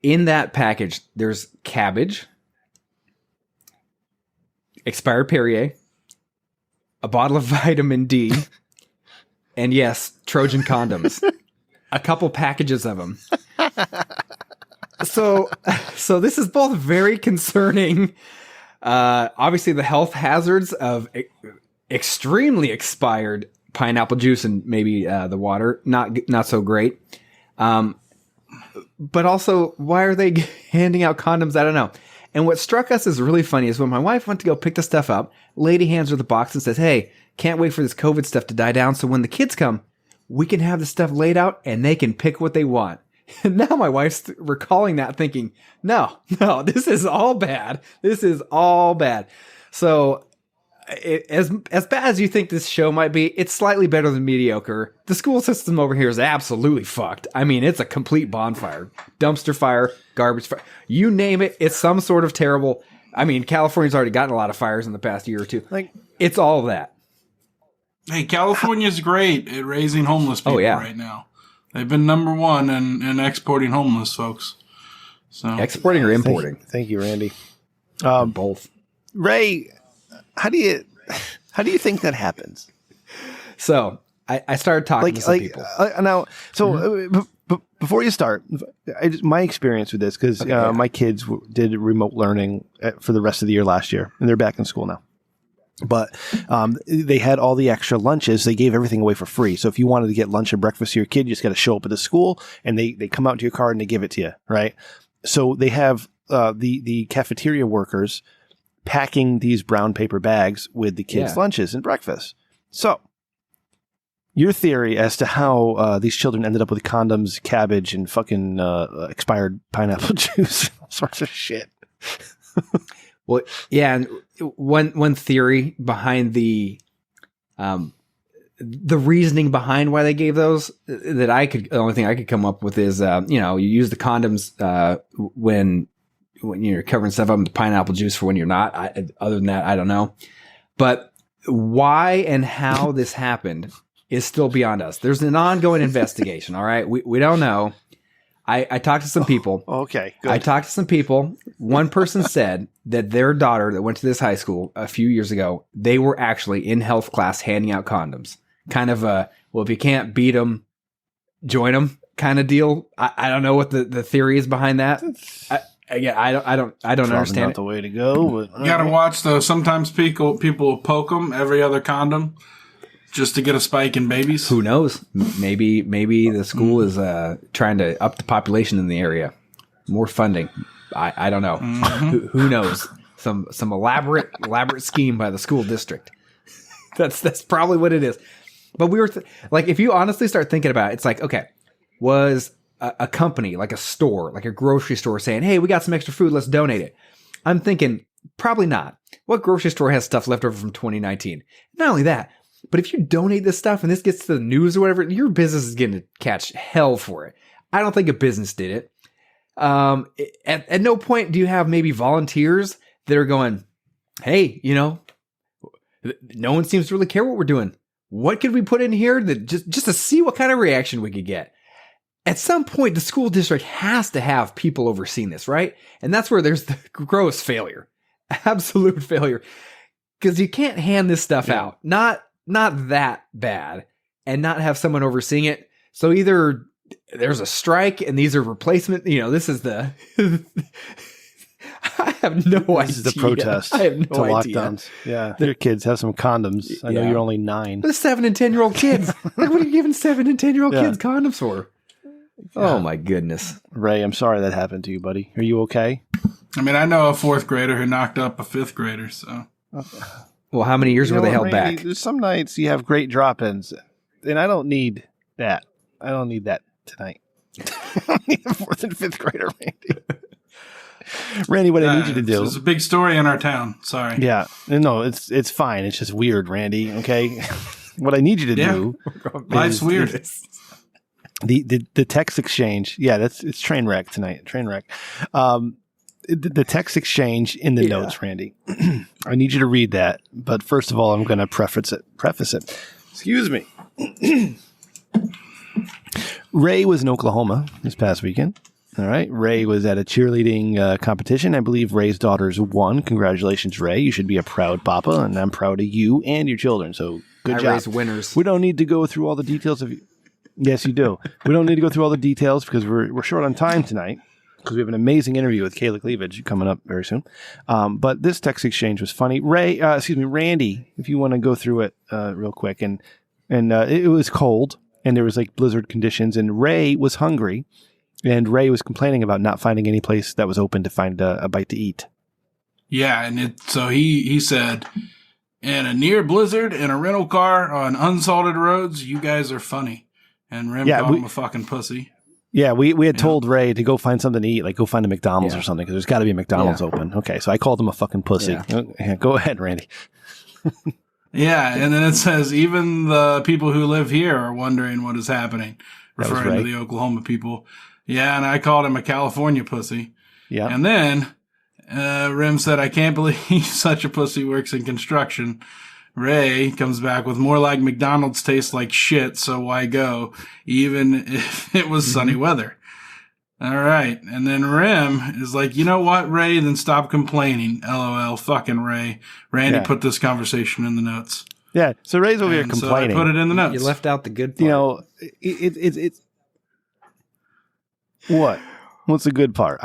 In that package, there's cabbage, expired Perrier, a bottle of vitamin D, and yes, Trojan condoms. A couple packages of them. So this is both very concerning. Obviously, the health hazards of extremely expired pineapple juice and maybe the water, not so great. But also, why are they handing out condoms? I don't know. And what struck us as really funny is when my wife went to go pick the stuff up, lady hands her the box and says, hey, can't wait for this COVID stuff to die down. So when the kids come, we can have the stuff laid out and they can pick what they want. And now my wife's recalling that thinking, no, this is all bad. This is all bad. So as bad as you think this show might be, it's slightly better than mediocre. The school system over here is absolutely fucked. I mean, it's a complete bonfire. Dumpster fire, garbage fire. You name it, it's some sort of terrible. I mean, California's already gotten a lot of fires in the past year or two. Like, it's all of that. Hey, California's great at raising homeless people right now. They've been number one in exporting homeless folks. So exporting or importing? Thank you, Randy. Both. Ray, how do you think that happens? So I started talking to some people. Before you start, my experience with this, because my kids did remote learning for the rest of the year last year, and they're back in school now. But they had all the extra lunches. They gave everything away for free. So if you wanted to get lunch or breakfast for your kid, you just got to show up at the school, and they come out to your car and they give it to you, right? So they have the cafeteria workers packing these brown paper bags with the kids' lunches and breakfast. So your theory as to how these children ended up with condoms, cabbage, and fucking expired pineapple juice, all sorts of shit. Well, yeah, and one theory behind the reasoning behind why they gave those the only thing I could come up with is you use the condoms when you're covering stuff up with pineapple juice for when you're not. Other than that, I don't know. But why and how this happened is still beyond us. There's an ongoing investigation. All right, we don't know. I talked to some people. Okay, good. I talked to some people. One person said that their daughter that went to this high school a few years ago, they were actually in health class handing out condoms. Kind of a, well, if you can't beat them, join them kind of deal. I don't know what the theory is behind that. I don't understand. Not the way to go. But you got to watch though. Sometimes people will poke them every other condom just to get a spike in babies. Who knows? Maybe the school is trying to up the population in the area. More funding. I don't know. Mm-hmm. Who knows? Some elaborate scheme by the school district. That's probably what it is. But we were like, if you honestly start thinking about it, it's like, okay, was a company, like a store, like a grocery store saying, hey, we got some extra food, let's donate it. I'm thinking, probably not. What grocery store has stuff left over from 2019? Not only that, but if you donate this stuff and this gets to the news or whatever, your business is going to catch hell for it. I don't think a business did it. At no point do you have maybe volunteers that are going, hey, no one seems to really care what we're doing. What could we put in here that just to see what kind of reaction we could get? At some point, the school district has to have people overseeing this, right? And that's where there's the gross failure, absolute failure, because you can't hand this stuff out, not that bad, and not have someone overseeing it. So either there's a strike and these are replacement. This is the. I have no idea. This is the protest. I have no idea. Lockdowns. Yeah, your kids have some condoms. I know you're only 9. The 7 and 10-year-old kids. Like, what are you giving 7 and 10-year-old kids condoms for? Oh my goodness, Ray! I'm sorry that happened to you, buddy. Are you okay? I mean, I know a 4th grader who knocked up a 5th grader. So, well, how many years were they held back? There's some nights you have great drop-ins, and I don't need that. I don't need that tonight. I don't need a 4th and 5th grader, Randy. Randy, what I need you to do. It's a big story in our town. Sorry. Yeah. No, it's fine. It's just weird, Randy. Okay. What I need you to do. Life's weird. The text exchange. Yeah, it's Trainwreck tonight. Trainwreck. The text exchange in the notes, Randy. I need you to read that. But first of all, I'm going to preface it. Excuse me. Ray was in Oklahoma this past weekend. All right. Ray was at a cheerleading competition. I believe Ray's daughters won. Congratulations, Ray. You should be a proud papa, and I'm proud of you and your children. So good job. Raise winners. We don't need to go through all the details of. Yes, you do. We don't need to go through all the details because we're short on time tonight because we have an amazing interview with Kayla Cleavage coming up very soon. But this text exchange was funny. Randy, if you want to go through it real quick, and it was cold and there was like blizzard conditions, and Ray was hungry. And Ray was complaining about not finding any place that was open to find a bite to eat. Yeah, and so he said, in a near blizzard, in a rental car on unsalted roads, you guys are funny. And Rim called him a fucking pussy. Yeah, we had told Ray to go find something to eat, like go find a McDonald's or something, because there's got to be a McDonald's open. Okay, so I called him a fucking pussy. Yeah. Go ahead, Randy. Yeah, and then it says, even the people who live here are wondering what is happening, referring to the Oklahoma people. Yeah, and I called him a California pussy. Yeah. And then Rim said, I can't believe such a pussy works in construction. Ray comes back with more like McDonald's tastes like shit, so why go, even if it was sunny weather. All right. And then Rim is like, you know what, Ray? Then stop complaining. LOL, fucking Ray. Randy put this conversation in the notes. Yeah, so Ray's over here complaining. So I put it in the notes. You left out the good part. It's what? What's the good part?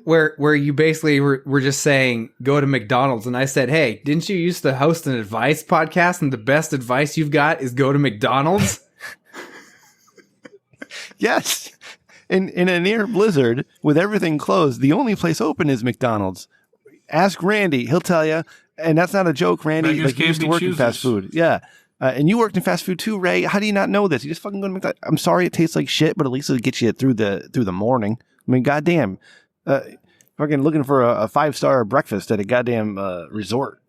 Where you basically were just saying, go to McDonald's. And I said, hey, didn't you used to host an advice podcast? And the best advice you've got is go to McDonald's? Yes. In a near blizzard with everything closed, the only place open is McDonald's. Ask Randy. He'll tell you. And that's not a joke, Randy. Like, you used to work in fast food. Yeah. And you worked in fast food too, Ray. How do you not know this? You just fucking go to McDonald's. I'm sorry it tastes like shit, but at least it'll get you through the morning. I mean, goddamn. Fucking looking for a 5-star breakfast at a goddamn resort.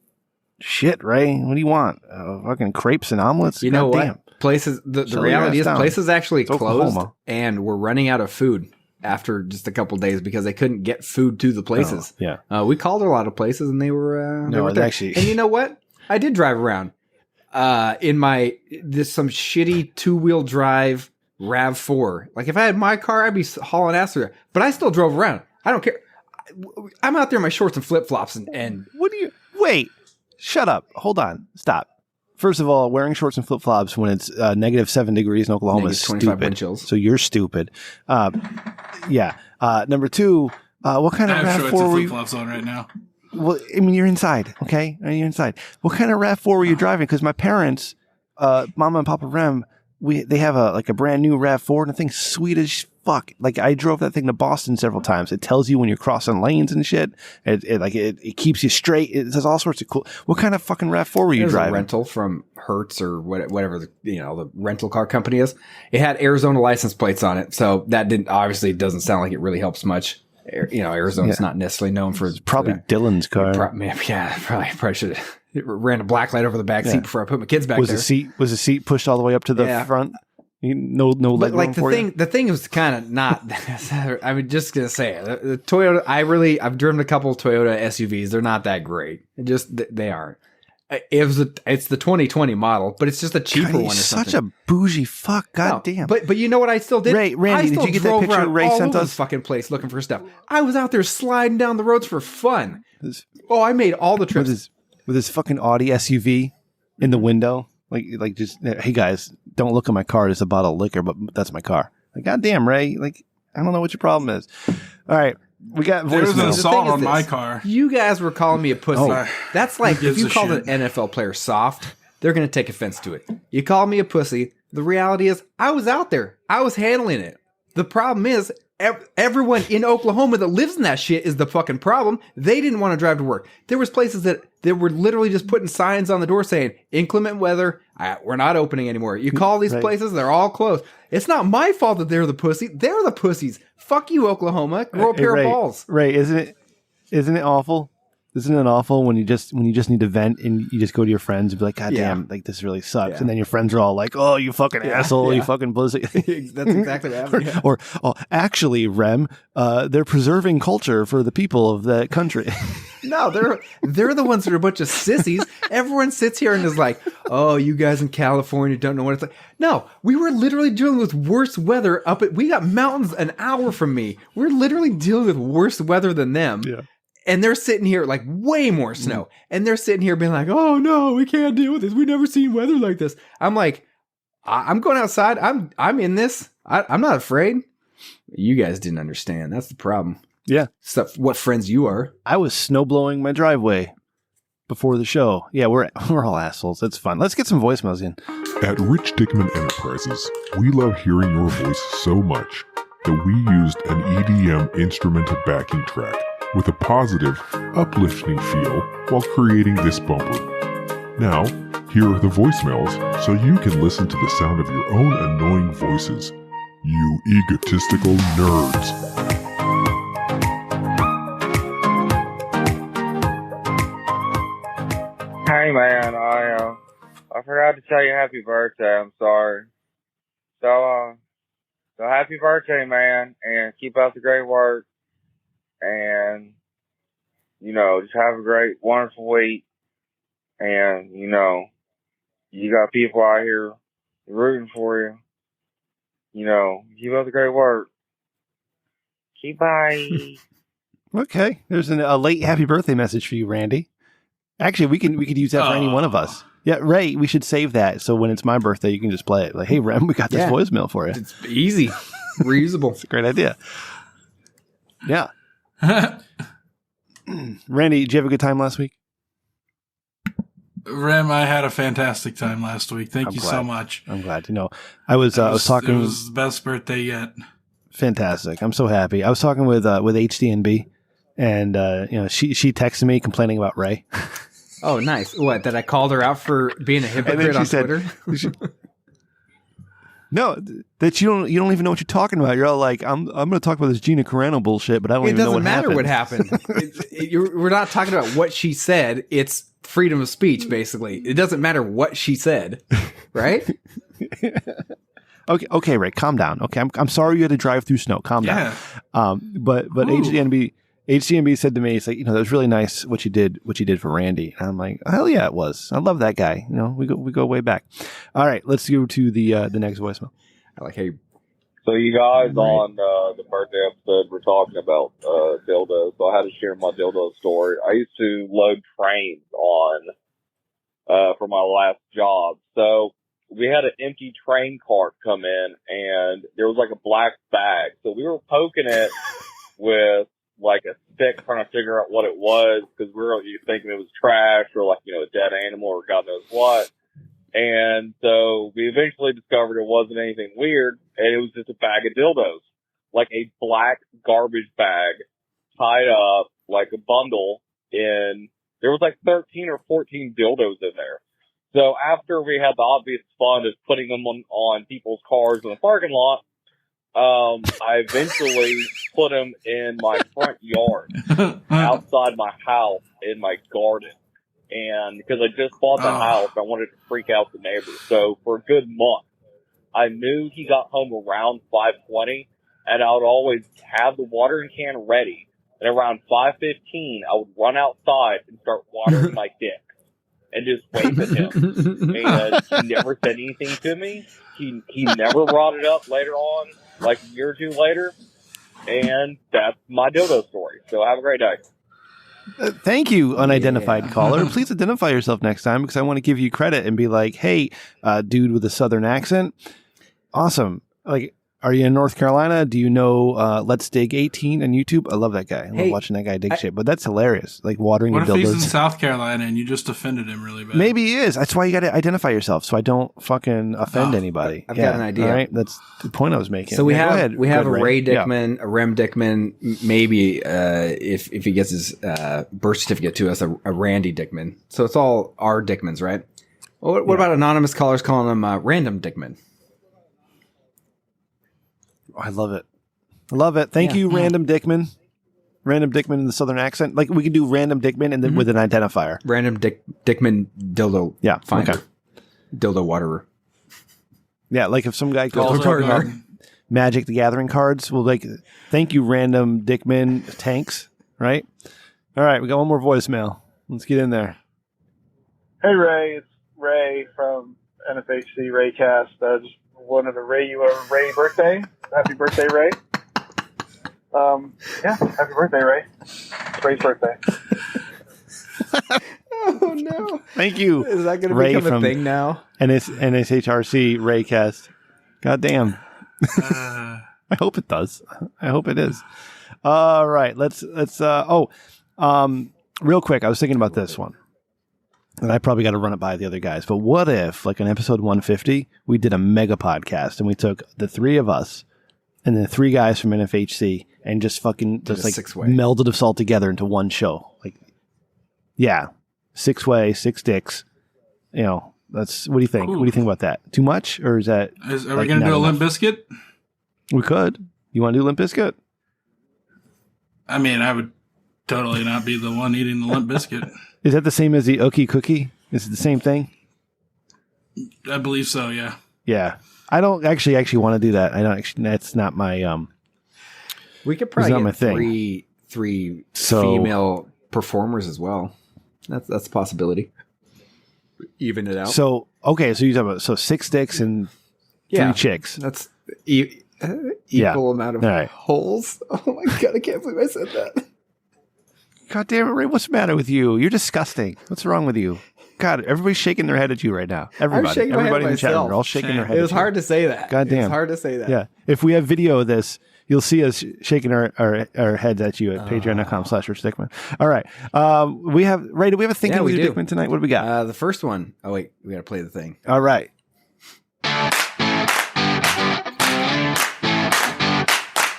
Shit, Ray. What do you want? Fucking crepes and omelets? You know what? Places. The reality is, places actually closed, and we're running out of food after just a couple days because they couldn't get food to the places. Oh, yeah. We called a lot of places, and they were no, there. actually. And you know what? I did drive around in some shitty 2-wheel drive RAV4. Like if I had my car, I'd be hauling ass through there. But I still drove around. I don't care. I'm out there in my shorts and flip flops, and what do you wait? Shut up. Hold on. Stop. First of all, wearing shorts and flip flops when it's -7 degrees in Oklahoma is stupid. Wind chills. So you're stupid. Yeah. Number two, what kind of RAV4 were you? Flip flops on right now. Well, I mean, you're inside. Okay, you're inside. What kind of RAV4 were you driving? Because my parents, Mama and Papa Rem, they have a brand new RAV4, and the thing's sweet as fuck. Like I drove that thing to Boston several times. It tells you when you're crossing lanes and shit. It keeps you straight. It does all sorts of cool. What kind of fucking RAV4 were you driving? A rental from Hertz or whatever the rental car company is. It had Arizona license plates on it, so that obviously doesn't sound like it really helps much. Arizona's not necessarily known for probably for Dylan's car. Probably should have ran a black light over the back seat before I put my kids back there. Was the seat pushed all the way up to the front? No leg room for you? The thing was kind of not. I mean, just gonna say it. The Toyota. I've driven a couple of Toyota SUVs. They're not that great. They aren't. It's the 2020 model, but it's just a cheaper one. Or such a bougie fuck. God damn. But you know what I still did? Randy, did you get that picture Ray sent us? Fucking place looking for stuff. I was out there sliding down the roads for fun. I made all the trips with his fucking Audi SUV in the window. Like just, hey guys, don't look at my car. There's a bottle of liquor, but that's my car. Like, goddamn, Ray. Like, I don't know what your problem is. All right. We got voicemail. There was an assault on my car. You guys were calling me a pussy. That's like if you called an NFL player soft, they're going to take offense to it. You called me a pussy. The reality is I was out there. I was handling it. The problem is everyone in Oklahoma that lives in that shit is the fucking problem. They didn't want to drive to work. There was places that were literally just putting signs on the door saying, inclement weather, we're not opening anymore. You call these places, they're all closed. It's not my fault that they're the pussy. They're the pussies. Fuck you, Oklahoma. Grow a pair of balls. Ray, isn't it awful? Isn't it awful when you just need to vent and you just go to your friends and be like, God damn, like this really sucks. Yeah. And then your friends are all like, oh, you fucking asshole, you fucking pussy. That's exactly what happened. Yeah. Or actually, Rem, they're preserving culture for the people of that country. No, they're the ones that are a bunch of sissies. Everyone sits here and is like, oh, you guys in California don't know what it's like. No, we were literally dealing with worse weather we got mountains an hour from me. We're literally dealing with worse weather than them. Yeah. And they're sitting here like way more snow. And they're sitting here being like, oh no, we can't deal with this. We've never seen weather like this. I'm like, I'm going outside. I'm in this. I'm not afraid. You guys didn't understand. That's the problem. Yeah. Stuff. What friends you are. I was snow blowing my driveway before the show. Yeah, we're all assholes. It's fun. Let's get some voicemails in. At Rich Dickman Enterprises, we love hearing your voice so much that we used an EDM instrumental backing track with a positive, uplifting feel while creating this bumper. Now, here are the voicemails so you can listen to the sound of your own annoying voices. You egotistical nerds. Hey man, I forgot to tell you happy birthday. I'm sorry. So happy birthday, man, and keep up the great work. And, just have a great, wonderful week. And, you got people out here rooting for you. Keep up the great work. Bye. Okay. There's a late happy birthday message for you, Randy. Actually, we could use that for any one of us. Yeah, Ray, we should save that. So when it's my birthday, you can just play it. Like, hey, Rem, we got this voicemail for you. It's easy. Reusable. It's a great idea. Yeah. Randy, did you have a good time last week? Rem, I had a fantastic time last week. Thank you so much. I'm glad. I was talking. It was the best birthday yet. Fantastic. I'm so happy. I was talking with HDNB, and she texted me complaining about Ray. Oh, nice. What? That I called her out for being a hypocrite on Twitter? No, that you don't even know what you're talking about. You're all like, I'm going to talk about this Gina Carano bullshit, but I don't even know what happened. It doesn't matter what happened. We're not talking about what she said. It's freedom of speech, basically. It doesn't matter what she said, right? Okay, Ray, calm down. Okay, I'm sorry you had to drive through snow. Calm down. But HDNB said to me, it's like, that was really nice what you did for Randy. And I'm like, hell yeah, it was. I love that guy. We go way back. All right, let's go to the next voicemail. I like how you. So you guys on the birthday episode were talking about dildos. So I had to share my dildo story. I used to load trains for my last job. So we had an empty train cart come in, and there was like a black bag. So we were poking it with like a stick, trying to figure out what it was, because we were thinking it was trash or like, a dead animal or God knows what. And so we eventually discovered it wasn't anything weird, and it was just a bag of dildos, like a black garbage bag tied up like a bundle in. There was like 13 or 14 dildos in there. So after we had the obvious fun of putting them on people's cars in the parking lot, I eventually put them in my front yard, outside my house, in my garden. And because I just bought the house, I wanted to freak out the neighbors. So for a good month, I knew he got home around 5:20, and I would always have the watering can ready. And around 5:15, I would run outside and start watering my dick and just wave at him. And he never said anything to me. He never brought it up later on, like a year or two later. And that's my dildo story. So have a great day. Thank you, unidentified caller. Please identify yourself next time, because I want to give you credit and be like, hey, dude with a southern accent. Awesome. Like, are you in North Carolina? Do you know Let's Dig 18 on YouTube? I love that guy. I love watching that guy dig shit. But that's hilarious. Like watering your dildos. What if he's in South Carolina and you just offended him really bad? Maybe he is. That's why you got to identify yourself, so I don't fucking offend anybody. I've got an idea. All right? That's the point I was making. So we have a Ray Dickman, a Rem Dickman, maybe if he gets his birth certificate to us, a Randy Dickman. So it's all our Dickmans, right? Well, what about anonymous callers calling him Random Dickman? I love it. I love it. Thank you, Random Dickman. Random Dickman in the southern accent. Like, we can do Random Dickman and then with an identifier. Random Dickman dildo finder. Okay. Dildo waterer. Yeah, like if some guy calls Magic the Gathering cards, well, like, thank you, Random Dickman tanks, right? All right, we got one more voicemail. Let's get in there. Hey, Ray. It's Ray from NFHC Raycast. Just wanted to Ray you a Ray birthday. Happy birthday, Ray. Happy birthday, Ray. It's Ray's birthday. Oh, no. Thank you. Is that going to become a thing now? NSHRC Raycast. God damn. I hope it does. I hope it is. All right. Let's real quick, I was thinking about this one. And I probably got to run it by the other guys. But what if, like in episode 150, we did a mega podcast and we took the three of us and then three guys from NFHC and just fucking melded us all together into one show. Like, yeah, 6-way, 6 dicks. That's, what do you think? Ooh. What do you think about that? Too much? Or is that? Are we going to do a Limp Bizkit? We could. You want to do Limp Bizkit? I mean, I would totally not be the one eating the Limp Bizkit. Is that the same as the Ookie Cookie? Is it the same thing? I believe so, yeah. Yeah. I don't actually want to do that. I don't actually, that's not my, we could probably get three female performers as well. That's a possibility. Even it out. So, okay. So you talk about, 6 dicks and 3 chicks. That's equal amount of holes. Oh my God. I can't believe I said that. God damn it, Ray, what's the matter with you? You're disgusting. What's wrong with you? God, everybody's shaking their head at you right now. Everybody in the chat room, they're all shaking their head. It was hard to say that. God damn. It's hard to say that. Yeah. If we have video of this, you'll see us shaking our heads at you at patreon.com/RichDickman. All right. Ray, do we have a Thinking with Dickman tonight? What do we got? The first one. Oh, wait. We got to play the thing. All right.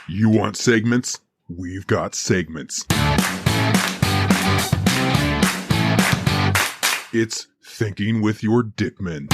You want segments? We've got segments. It's Thinking with Your Dickman.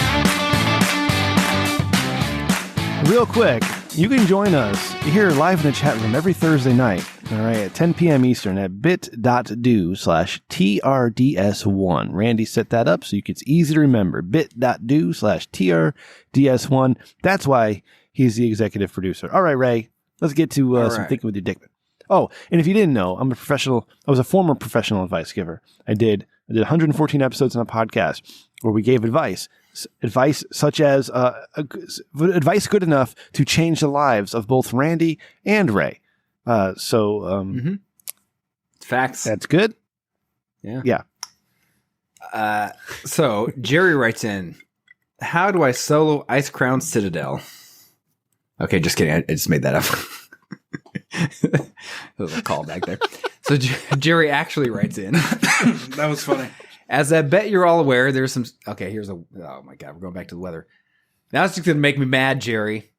Real quick, you can join us here live in the chat room every Thursday night, all right, at 10 p.m. Eastern at bit.do/TRDS1. Randy set that up so it's easy to remember. bit.do/TRDS1. That's why he's the executive producer. All right, Ray, let's get to some Thinking with Your Dickman. Oh, and if you didn't know, I was a former professional advice giver. I did 114 episodes on a podcast where we gave advice such as advice good enough to change the lives of both Randy and Ray. Facts. That's good. Yeah. So Jerry writes in, how do I solo Ice Crown Citadel? Okay, just kidding. I just made that up. That was a call back there. So Jerry actually writes in. That was funny. As I bet you're all aware, there's some... Okay, oh my God, we're going back to the weather. Now it's just going to make me mad, Jerry.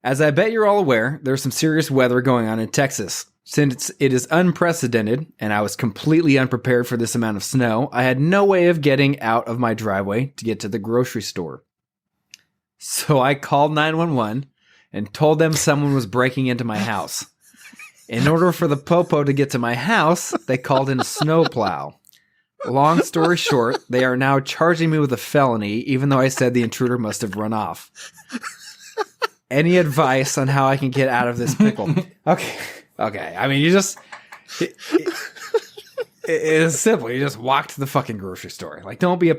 As I bet you're all aware, there's some serious weather going on in Texas. Since it is unprecedented, and I was completely unprepared for this amount of snow, I had no way of getting out of my driveway to get to the grocery store. So I called 911 and told them someone was breaking into my house. In order for the popo to get to my house, they called in a snowplow. Long story short, they are now charging me with a felony, even though I said the intruder must have run off. Any advice on how I can get out of this pickle? Okay. I mean, you just... It is simple. You just walk to the fucking grocery store. Like, don't be a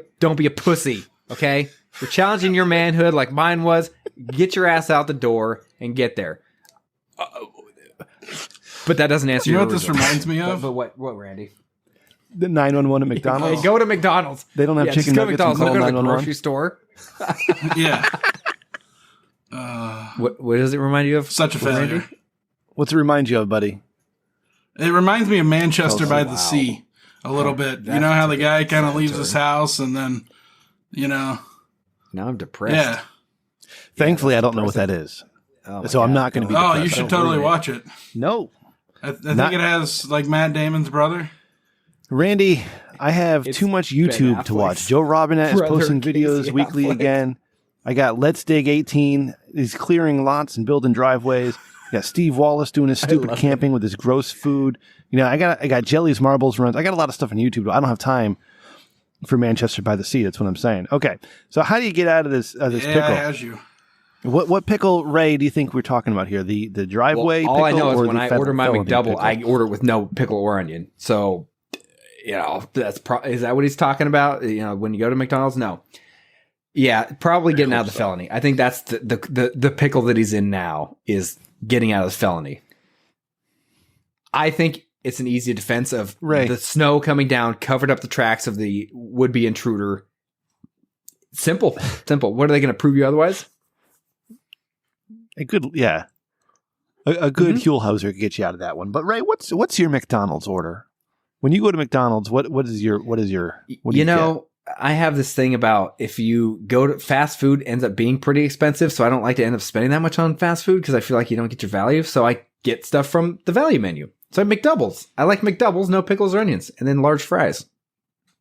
pussy, okay? You're challenging your manhood like mine was. Get your ass out the door and get there. But that doesn't answer your what this reminds me of? But what, Randy? The 911 at McDonald's. Hey, go to McDonald's. They don't have chicken nuggets and call 911. Go to the grocery store. Yeah. What does it remind you of? Such a failure. Randy? What's it remind you of, buddy? It reminds me of Manchester by the Sea a little bit. You know how the guy kind of leaves his house and then, Now I'm depressed. Yeah. Thankfully, I don't know what that is. So I'm not going to be depressed. Oh, you should totally watch it. No. I think it has, like, Matt Damon's brother. Randy, I have too much YouTube to watch. Joe Robinette is posting videos weekly again. I got Let's Dig 18. He's clearing lots and building driveways. I got Steve Wallace doing his stupid camping with his gross food. I got Jelly's Marbles runs. I got a lot of stuff on YouTube. I don't have time for Manchester by the Sea. That's what I'm saying. Okay, so how do you get out of this pickle? Yeah, as you. What pickle, Ray, do you think we're talking about here? The driveway pickle? All I know is when I order my McDouble, I order it with no pickle or onion. So, that's is that what he's talking about? When you go to McDonald's? No. Yeah, probably getting out of the felony. I think that's the pickle that he's in now is getting out of the felony. I think it's an easy defense of the snow coming down, covered up the tracks of the would-be intruder. Simple. What are they going to prove you otherwise? A good Huelhauser could get you out of that one. But Ray, what's your McDonald's order? When you go to McDonald's, what do you get? I have this thing about if you go to fast food ends up being pretty expensive, so I don't like to end up spending that much on fast food because I feel like you don't get your value. So I get stuff from the value menu. So McDoubles. I like McDoubles, no pickles or onions, and then large fries.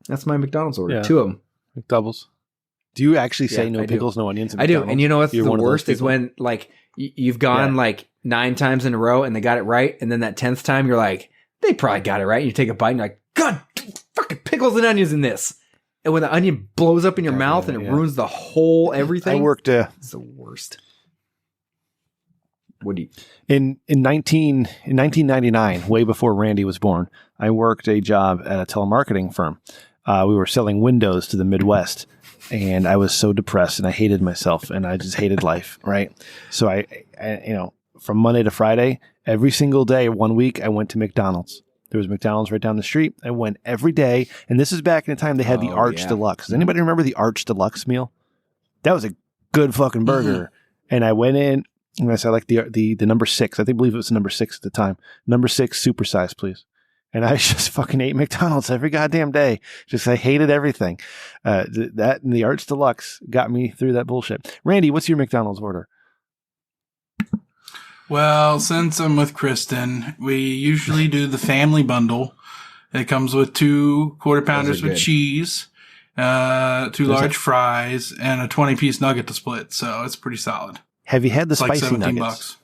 That's my McDonald's order. Yeah. 2 of them. McDoubles. Do you actually say no pickles, no onions? I do. And you know what's the worst is when like you've gone like 9 times in a row and they got it right, and then that 10th time you're like, they probably got it right. And you take a bite and you're like, God, fucking pickles and onions in this. And when the onion blows up in your mouth and it ruins the whole everything. I worked. It's the worst. What do you? In 1999, way before Randy was born, I worked a job at a telemarketing firm. We were selling windows to the Midwest, and I was so depressed and I hated myself and I just hated life. Right. So I from Monday to Friday, every single day, 1 week, I went to McDonald's. There was McDonald's right down the street. I went every day. And this is back in the time they had the Arch Deluxe. Does anybody remember the Arch Deluxe meal? That was a good fucking burger. Mm-hmm. And I went in and I said, I like the number 6. I believe it was the number 6 at the time. Number 6, supersize, please. And I just fucking ate McDonald's every goddamn day. I hated everything. That and the Arch Deluxe got me through that bullshit. Randy, what's your McDonald's order? Well, since I'm with Kristen, we usually do the family bundle. It comes with 2 quarter pounders with cheese, 2 large fries, and a 20-piece nugget to split. So it's pretty solid. Have you had the It's like spicy $17. nuggets?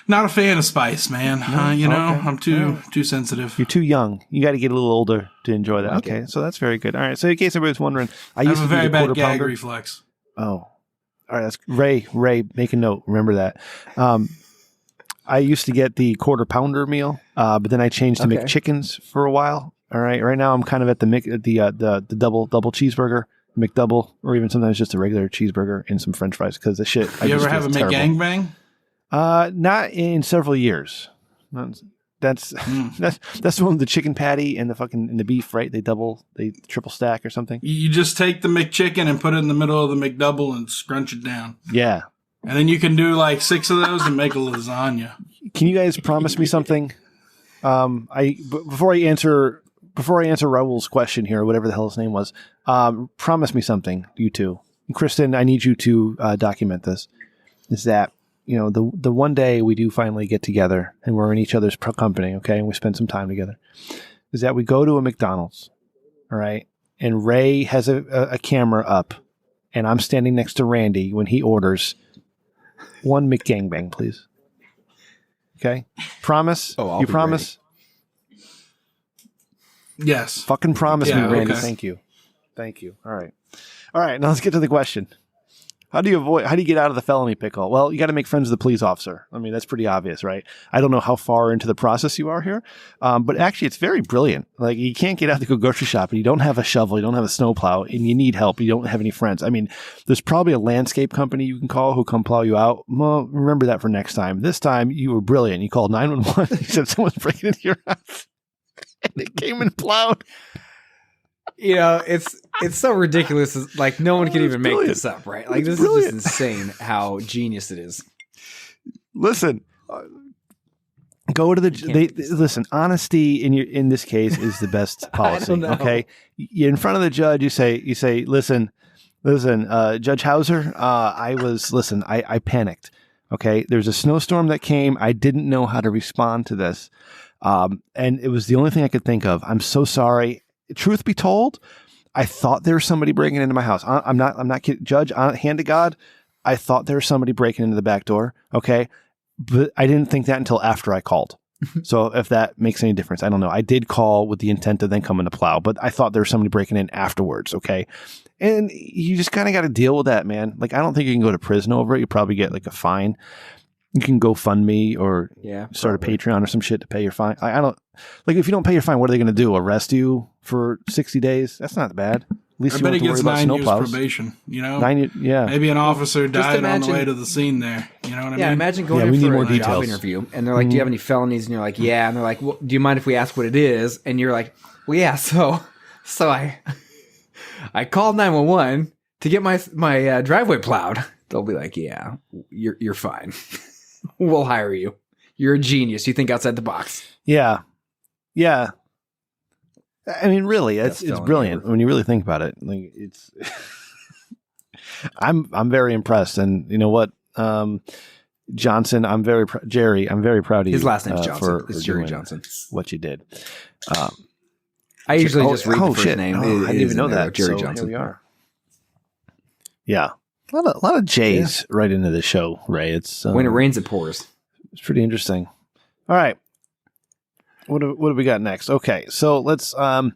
Not a fan of spice, man. No? I'm too sensitive. You're too young. You got to get a little older to enjoy that. Okay, so that's very good. All right. So in case everybody's wondering, I have used a to do very the bad quarter gag pounder. reflex. Oh, all right. That's Ray. Make a note. Remember that. I used to get the quarter pounder meal, but then I changed to McChickens for a while. All right. Right now I'm kind of at the double cheeseburger, McDouble, or even sometimes just a regular cheeseburger and some French fries because the shit. You ever have a McGangbang? Not in several years. That's the one with the chicken patty and the beef, right? They triple stack or something. You just take the McChicken and put it in the middle of the McDouble and scrunch it down. Yeah. And then you can do like 6 of those and make a lasagna. Can you guys promise me something? Before I answer Raul's question here, or whatever the hell his name was, promise me something, you two. And Kristen, I need you to document this. Is that the one day we do finally get together and we're in each other's company, okay, and we spend some time together, is that we go to a McDonald's, all right, and Ray has a camera up, and I'm standing next to Randy when he orders one McGangbang, please. Okay, promise? Oh, you promise? Ready. Yes. Fucking promise me, Randy. Okay. Thank you. All right. Now let's get to the question. How do you get out of the felony pickle? Well, you got to make friends with the police officer. I mean, that's pretty obvious, right? I don't know how far into the process you are here, but actually it's very brilliant. Like, you can't get out to go grocery shopping. You don't have a shovel. You don't have a snowplow, and you need help. You don't have any friends. I mean, there's probably a landscape company you can call who come plow you out. Well, remember that for next time. This time you were brilliant. You called 911. You said someone's breaking into your house, and they came and plowed. It's so ridiculous. Like, no one can even make brilliant. this up, right? Like, this Brilliant. is just insane how genius it is. Listen, go to listen. Honesty in this case is the best policy. Okay, you're in front of the judge. You say, listen, Judge Hauser. I panicked. Okay, there's a snowstorm that came. I didn't know how to respond to this, and it was the only thing I could think of. I'm so sorry. Truth be told, I thought there was somebody breaking into my house. I'm not kidding. Judge, hand to God, I thought there was somebody breaking into the back door. Okay. But I didn't think that until after I called. So if that makes any difference, I don't know. I did call with the intent to then come in to plow, but I thought there was somebody breaking in afterwards. Okay. And you just kind of got to deal with that, man. Like, I don't think you can go to prison over it. You probably get like a fine. You can go fund me or start a Patreon or some shit to pay your fine. I don't like, if you don't pay your fine, what are they going to do? Arrest you for 60 days? That's not bad. At least I you bet don't he have to worry gets about 9 years snowplows. probation. 9 years, yeah. Maybe an officer died on the imagine- way to the scene there. You know what I mean? Yeah, imagine going Yeah, we in need for more a job details. interview, and they're like, "Do you have any felonies?" And you're like, "Yeah." And they're like, well, "Do you mind if we ask what it is?" And you're like, "Well, yeah." So I called 911 to get my driveway plowed. They'll be like, "Yeah, you're fine. We'll hire you. You're a genius. You think outside the box." Yeah. Yeah. I mean, really, it's felony brilliant error. when you really think about it. Like, it's, I'm very impressed. And you know what? Johnson, Jerry, I'm very proud of you. His last name's Johnson. for It's Jerry doing Johnson. what you did. I usually just read the first shit. name. Oh, It I didn't is even know in there, that. Jerry So Johnson. Here we are. Yeah. A lot of J's right into the show, Ray. It's When it rains, it pours. It's pretty interesting. All right. What do we got next? Okay, so let's in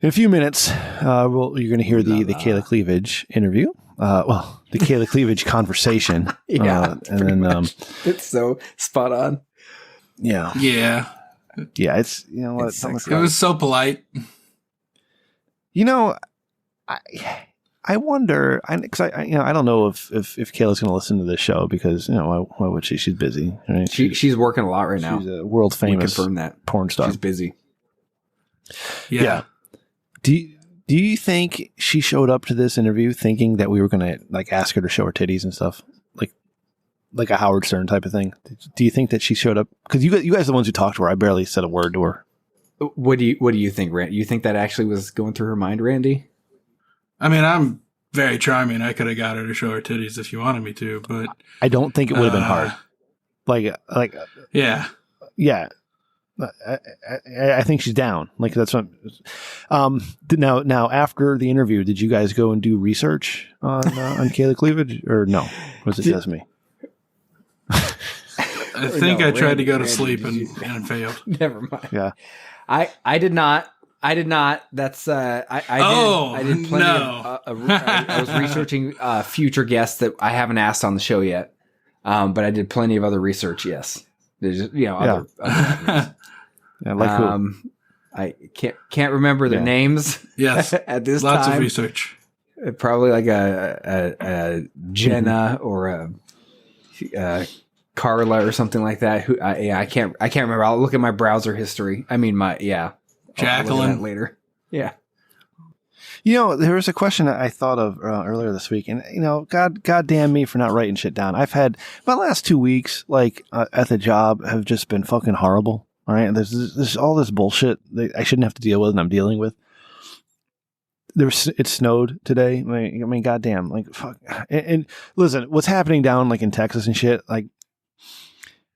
a few minutes, you're going to hear the Kayla Cleavage interview. The Kayla Cleavage conversation. Yeah, and then it's so spot on. yeah, it's what It's sexy. It was so polite. I wonder, because I don't know if Kayla's going to listen to this show because why would she? She's busy. Right? She's working a lot right now. She's a world We famous confirm that. porn star. She's busy. Yeah. Do you think she showed up to this interview thinking that we were going to like ask her to show her titties and stuff, like a Howard Stern type of thing? Do you think that she showed up because you guys are the ones who talked to her? I barely said a word to her. What do you think, Randy? You think that actually was going through her mind, Randy? I mean, I'm very charming. I could have got her to show her titties if you wanted me to, but I don't think it would have been hard. Like yeah. yeah. I think she's down. Like that's what. Now after the interview, did you guys go and do research on Kayla Cleavage, or no? Was it just me? I think I tried to go to sleep and failed. Never mind. Yeah, I did not. That's I did plenty of. I was researching future guests that I haven't asked on the show yet, but I did plenty of other research. Yes, there's other yeah, like who? I can't remember their names. Yes, at this lots time. of research. Probably like a Jenna or a Carla or something like that. Who I can't remember. I'll look at my browser history. I mean Jacqueline later. Yeah. There was a question I thought of earlier this week, and God damn me for not writing shit down. I've had my last 2 weeks, at the job, have just been fucking horrible. All right, there's all this bullshit that I shouldn't have to deal with, and I'm dealing with. It snowed today. I mean, goddamn, fuck. And listen, what's happening down in Texas and shit,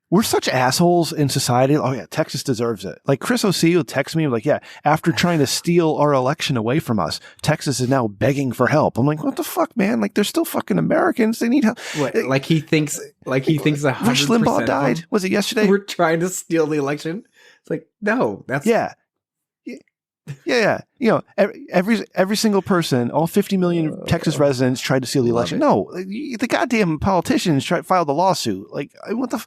we're such assholes in society. Oh yeah, Texas deserves it. Chris O'C will text me yeah, after trying to steal our election away from us, Texas is now begging for help. I'm like, what the fuck, man? They're still fucking Americans. They need help. What, he thinks 100% Rush Limbaugh died. Was it yesterday? We're trying to steal the election. It's no, that's yeah. Every single person, all 50 million Texas residents tried to steal the election. No, the goddamn politicians filed the lawsuit. What the.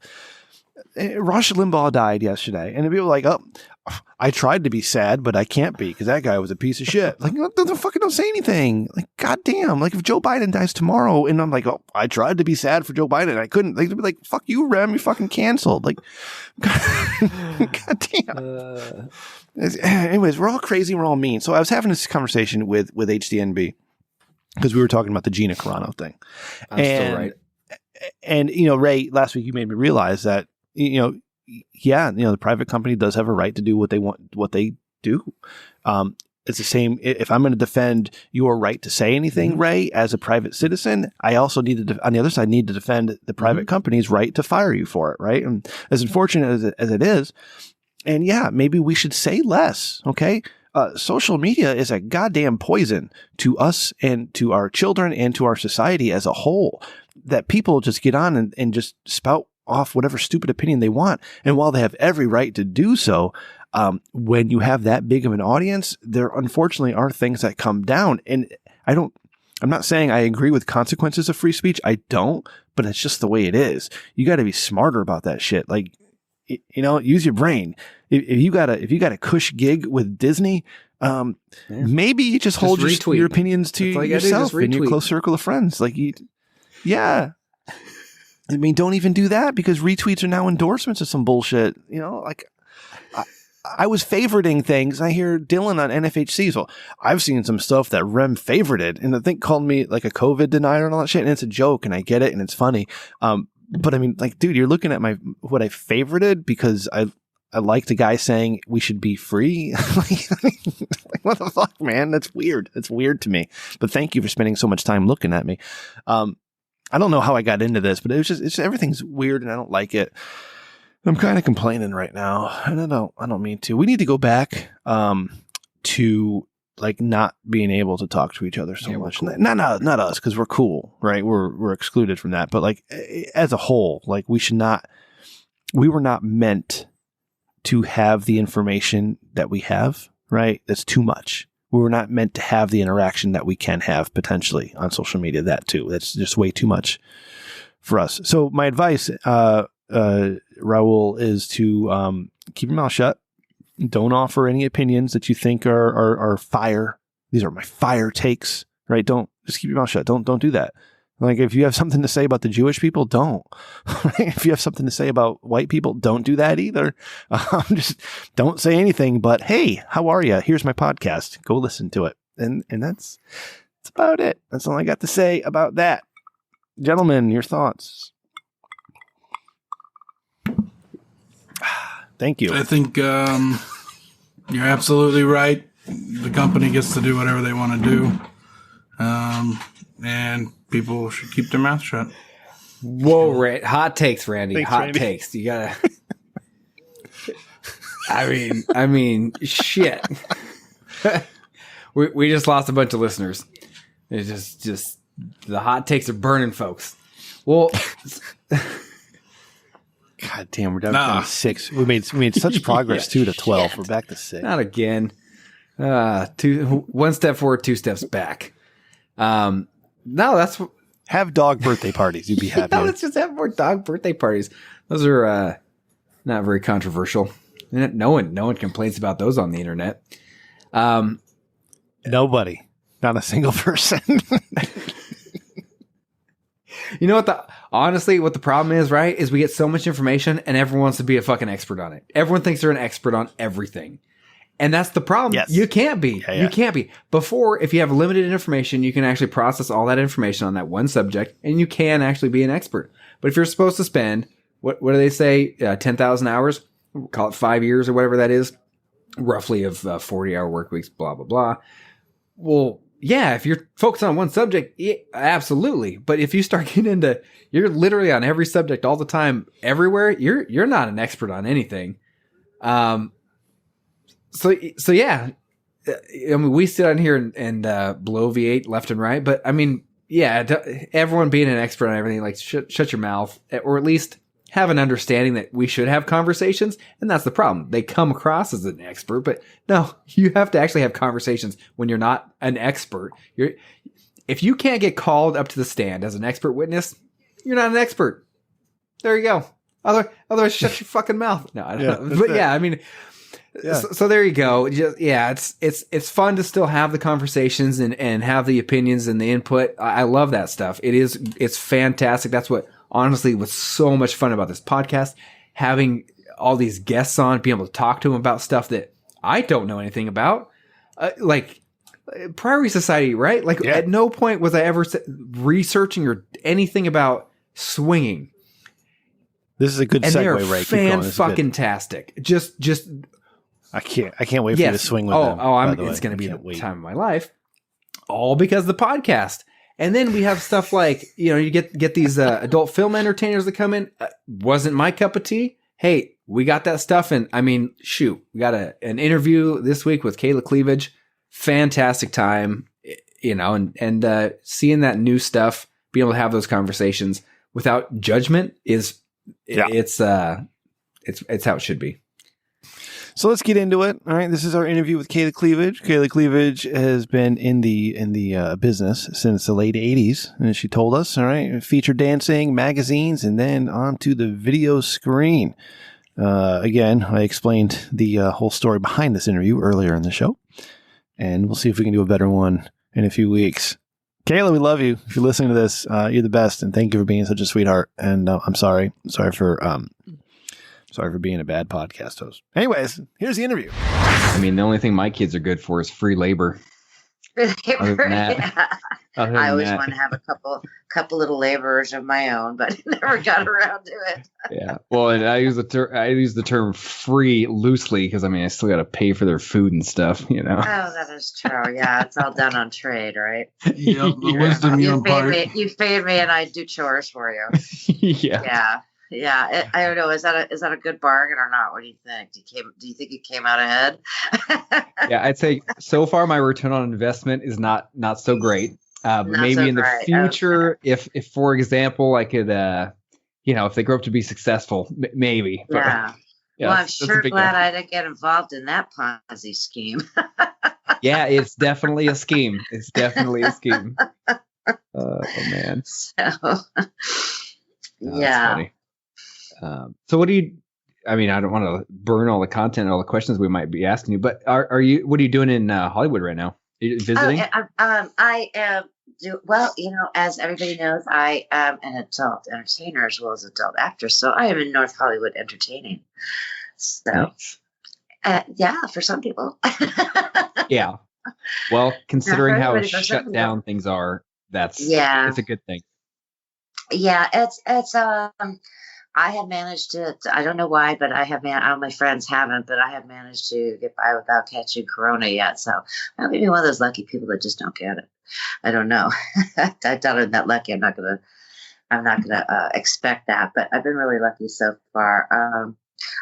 Rush Limbaugh died yesterday, and people were like, "Oh, I tried to be sad, but I can't be because that guy was a piece of shit." Don't say anything. Goddamn. If Joe Biden dies tomorrow, and I'm like, "Oh, I tried to be sad for Joe Biden, I couldn't." They'd be like, "Fuck you, Rem, you fucking canceled." Goddamn. Anyways, we're all crazy, we're all mean. So I was having this conversation with HDNB because we were talking about the Gina Carano thing. Still right. And Ray, last week you made me realize that. The private company does have a right to do what they want, what they do. It's the same. If I'm going to defend your right to say anything, Ray, as a private citizen, I also on the other side, need to defend the private company's right to fire you for it. Right. And as unfortunate as it is, and maybe we should say less. Okay. Social media is a goddamn poison to us and to our children and to our society as a whole, that people just get on and just spout off whatever stupid opinion they want. And while they have every right to do so, when you have that big of an audience, there unfortunately are things that come down. And I'm not saying I agree with consequences of free speech. I don't, but it's just the way it is. You got to be smarter about that shit. Use your brain. If you got a cush gig with Disney, maybe you just hold your opinions to yourself in your close circle of friends. Yeah. I mean, don't even do that, because retweets are now endorsements of some bullshit. I was favoriting things. I hear Dylan on NFHC. So I've seen some stuff that Rem favorited, and I think called me a COVID denier and all that shit. And it's a joke, and I get it, and it's funny. But I mean, dude, you're looking at what I favorited because I like the guy saying we should be free. What the fuck, man? That's weird. That's weird to me. But thank you for spending so much time looking at me. I don't know how I got into this, but it's everything's weird and I don't like it. I'm kind of complaining right now, and I don't mean to. We need to go back to not being able to talk to each other so much. Cool. Not us, because we're cool, right? We're excluded from that. But as a whole, we were not meant to have the information that we have, right? That's too much. We were not meant to have the interaction that we can have potentially on social media. That too. That's just way too much for us. So my advice, Raul, is to keep your mouth shut. Don't offer any opinions that you think are fire. These are my fire takes, right? Don't just keep your mouth shut. Don't do that. If you have something to say about the Jewish people, don't. If you have something to say about white people, don't do that either. Just don't say anything but, hey, how are you? Here's my podcast. Go listen to it. And that's about it. That's all I got to say about that. Gentlemen, your thoughts. Thank you. I think you're absolutely right. The company gets to do whatever they want to do. And people should keep their mouth shut. Whoa, hot takes, Randy. Thanks, hot Randy. Takes. You gotta. I mean, shit. we just lost a bunch of listeners. It's just the hot takes are burning, folks. Well, God damn, we're down to 6. We made such progress too to 12. We're back to 6. Not again. One step forward, 2 steps back. No, that's have dog birthday parties. You'd be happy. No, let's just have more dog birthday parties. Those are not very controversial. No one complains about those on the internet. Nobody, not a single person. You know what honestly, what the problem is, right? Is we get so much information and everyone wants to be a fucking expert on it. Everyone thinks they're an expert on everything. And that's the problem. Yes. You can't be. Yeah. You can't be. Before, if you have limited information, you can actually process all that information on that one subject and you can actually be an expert. But if you're supposed to spend, what do they say, 10,000 hours? Call it 5 years or whatever that is, roughly of 40-hour work weeks, blah, blah, blah. Well, yeah, if you're focused on one subject, yeah, absolutely. But if you start getting into, you're literally on every subject all the time, everywhere, you're not an expert on anything. So yeah, I mean, we sit on here and bloviate left and right, but I mean, yeah, everyone being an expert on everything, like shut your mouth, or at least have an understanding that we should have conversations. And that's the problem. They come across as an expert, but no, you have to actually have conversations when you're not an expert. If you can't get called up to the stand as an expert witness, you're not an expert. There you go. Otherwise shut your fucking mouth. No, I don't know. But yeah, I mean, yeah. So there you go. It's fun to still have the conversations and have the opinions and the input. I love that stuff. It's fantastic. That's what honestly was so much fun about this podcast, having all these guests on, being able to talk to them about stuff that I don't know anything about, like Prairie Society, right? Like at no point was I ever researching or anything about swinging. This is a good segue, Ray. Fan-fucking-tastic. Just I can't wait for you to swing with them. It's going to be the time of my life. All because of the podcast. And then we have stuff like, you get these adult film entertainers that come in. Wasn't my cup of tea. Hey, we got that stuff. And I mean, shoot, we got an interview this week with Kayla Cleavage. Fantastic time, and seeing that new stuff, being able to have those conversations without judgment it's how it should be. So let's get into it. All right, this is our interview with Kayla Cleavage. Kayla Cleavage has been in the business since the late 80s, and she told us, all right, feature dancing, magazines, and then onto the video screen. Again, I explained the whole story behind this interview earlier in the show, and we'll see if we can do a better one in a few weeks. Kayla, we love you. If you're listening to this, you're the best, and thank you for being such a sweetheart. And I'm sorry for being a bad podcast host. Anyways, here's the interview. I mean, the only thing my kids are good for is free labor. Other than that, I always want to have a couple little laborers of my own, but never got around to it. Yeah. Well, and I use the term free loosely because I still got to pay for their food and stuff, Oh, that is true. Yeah, it's all done on trade, right? Yep, the wisdom you impart. You paid me, and I do chores for you. Yeah. Yeah. I don't know. Is that a good bargain or not? What do you think? Do you think it came out ahead? Yeah, I'd say so far my return on investment is not so great. But maybe in the future, if for example I could, if they grow up to be successful, maybe. But, yeah. Well, I'm sure glad I didn't get involved in that Ponzi scheme. Yeah, it's definitely a scheme. Oh man. So, yeah. Funny. So what do you? I don't want to burn all the content and all the questions we might be asking you, but are you? What are you doing in Hollywood right now? Are you visiting? I am. Well, as everybody knows, I am an adult entertainer as well as adult actress. So I am in North Hollywood entertaining. So, yeah, for some people. Yeah. Well, considering how shut down things are, it's a good thing. Yeah, it's I have managed to. I don't know why, but I have. All my friends haven't, but I have managed to get by without catching corona yet. So I'm maybe one of those lucky people that just don't get it. I don't know. I doubt I'm that lucky. I'm not gonna expect that, but I've been really lucky so far.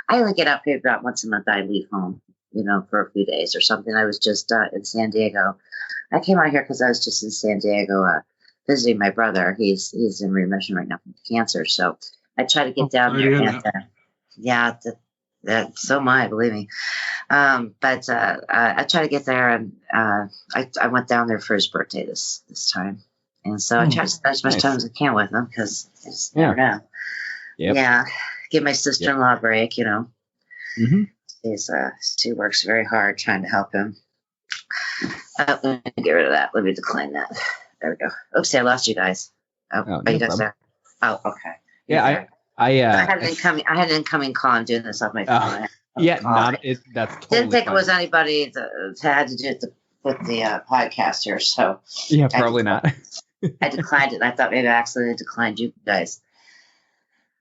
I only get out here about once a month. I leave home, for a few days or something. I was just in San Diego. I came out here because I was just in San Diego visiting my brother. He's in remission right now from cancer. So I try to get down there. And, so am I, believe me. But I try to get there, and I went down there for his birthday this time. And so I try to spend as much time as I can with him because I just never know. Yep. Yeah. Give my sister-in-law a break, Mm-hmm. She works very hard trying to help him. Let me get rid of that. Let me decline that. There we go. Oopsie, I lost you guys. Are you guys there? Oh, okay. Yeah, I had an incoming call. I'm doing this off my phone. That's totally Didn't think fine. it was anybody that had to do with the podcast here, so yeah, probably not. I declined it. And I thought maybe I accidentally declined you guys.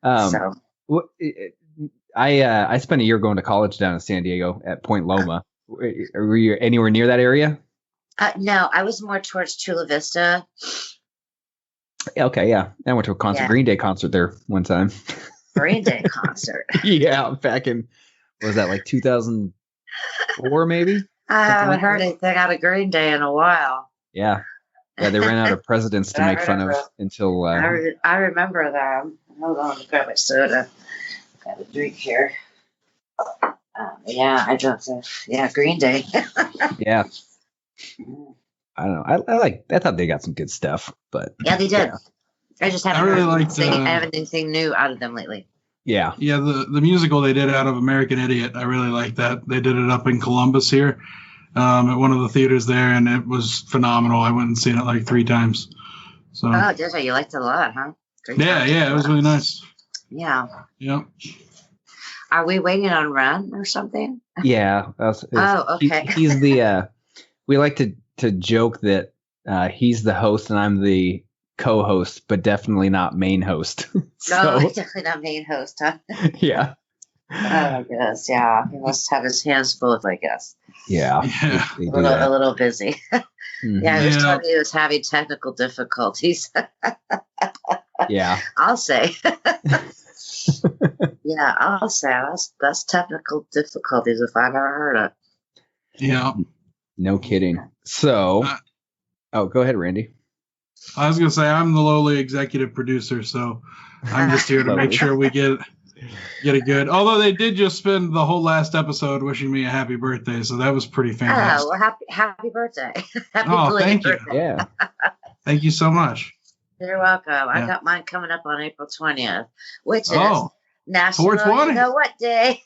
I spent a year going to college down in San Diego at Point Loma. Were you anywhere near that area? No, I was more towards Chula Vista. Okay, yeah. I went to a Green Day concert there one time. Green Day concert. Yeah, back in, what was that, like 2004 maybe? I haven't heard anything out of Green Day in a while. Yeah. Yeah, they ran out of presidents to make fun of until... I remember them. Hold on, let me grab my soda. Got a drink here. I don't know. Yeah, Green Day. Yeah. I don't know. I thought they got some good stuff, but... Yeah, they did. Yeah. I just haven't heard anything new out of them lately. Yeah. Yeah, the musical they did out of American Idiot, I really like that. They did it up in Columbus here. At one of the theaters there, and it was phenomenal. I went and seen it like 3 times. So. Oh, did you? You liked it a lot, huh? Yeah, it was really nice. Yeah. Yeah. Are we waiting on Ron or something? Yeah. Okay. He's the. We like to joke that he's the host and I'm the co-host, but definitely not main host. No, definitely not main host, huh? Yeah. Oh, yes, yeah. He must have his hands full, I guess. Yeah. A little busy. Mm-hmm. Yeah, he was telling me he was having technical difficulties. Yeah. I'll say. Yeah, I'll say that's technical difficulties if I've ever heard it. Yeah. No kidding. So, go ahead, Randy. I was going to say, I'm the lowly executive producer, so I'm just here to make sure we get it good. Although they did just spend the whole last episode wishing me a happy birthday, so that was pretty fantastic. Oh, well, happy birthday. Thank you. Birthday. Yeah. Thank you so much. You're welcome. Yeah. I got mine coming up on April 20th, which is National 420. You know what day.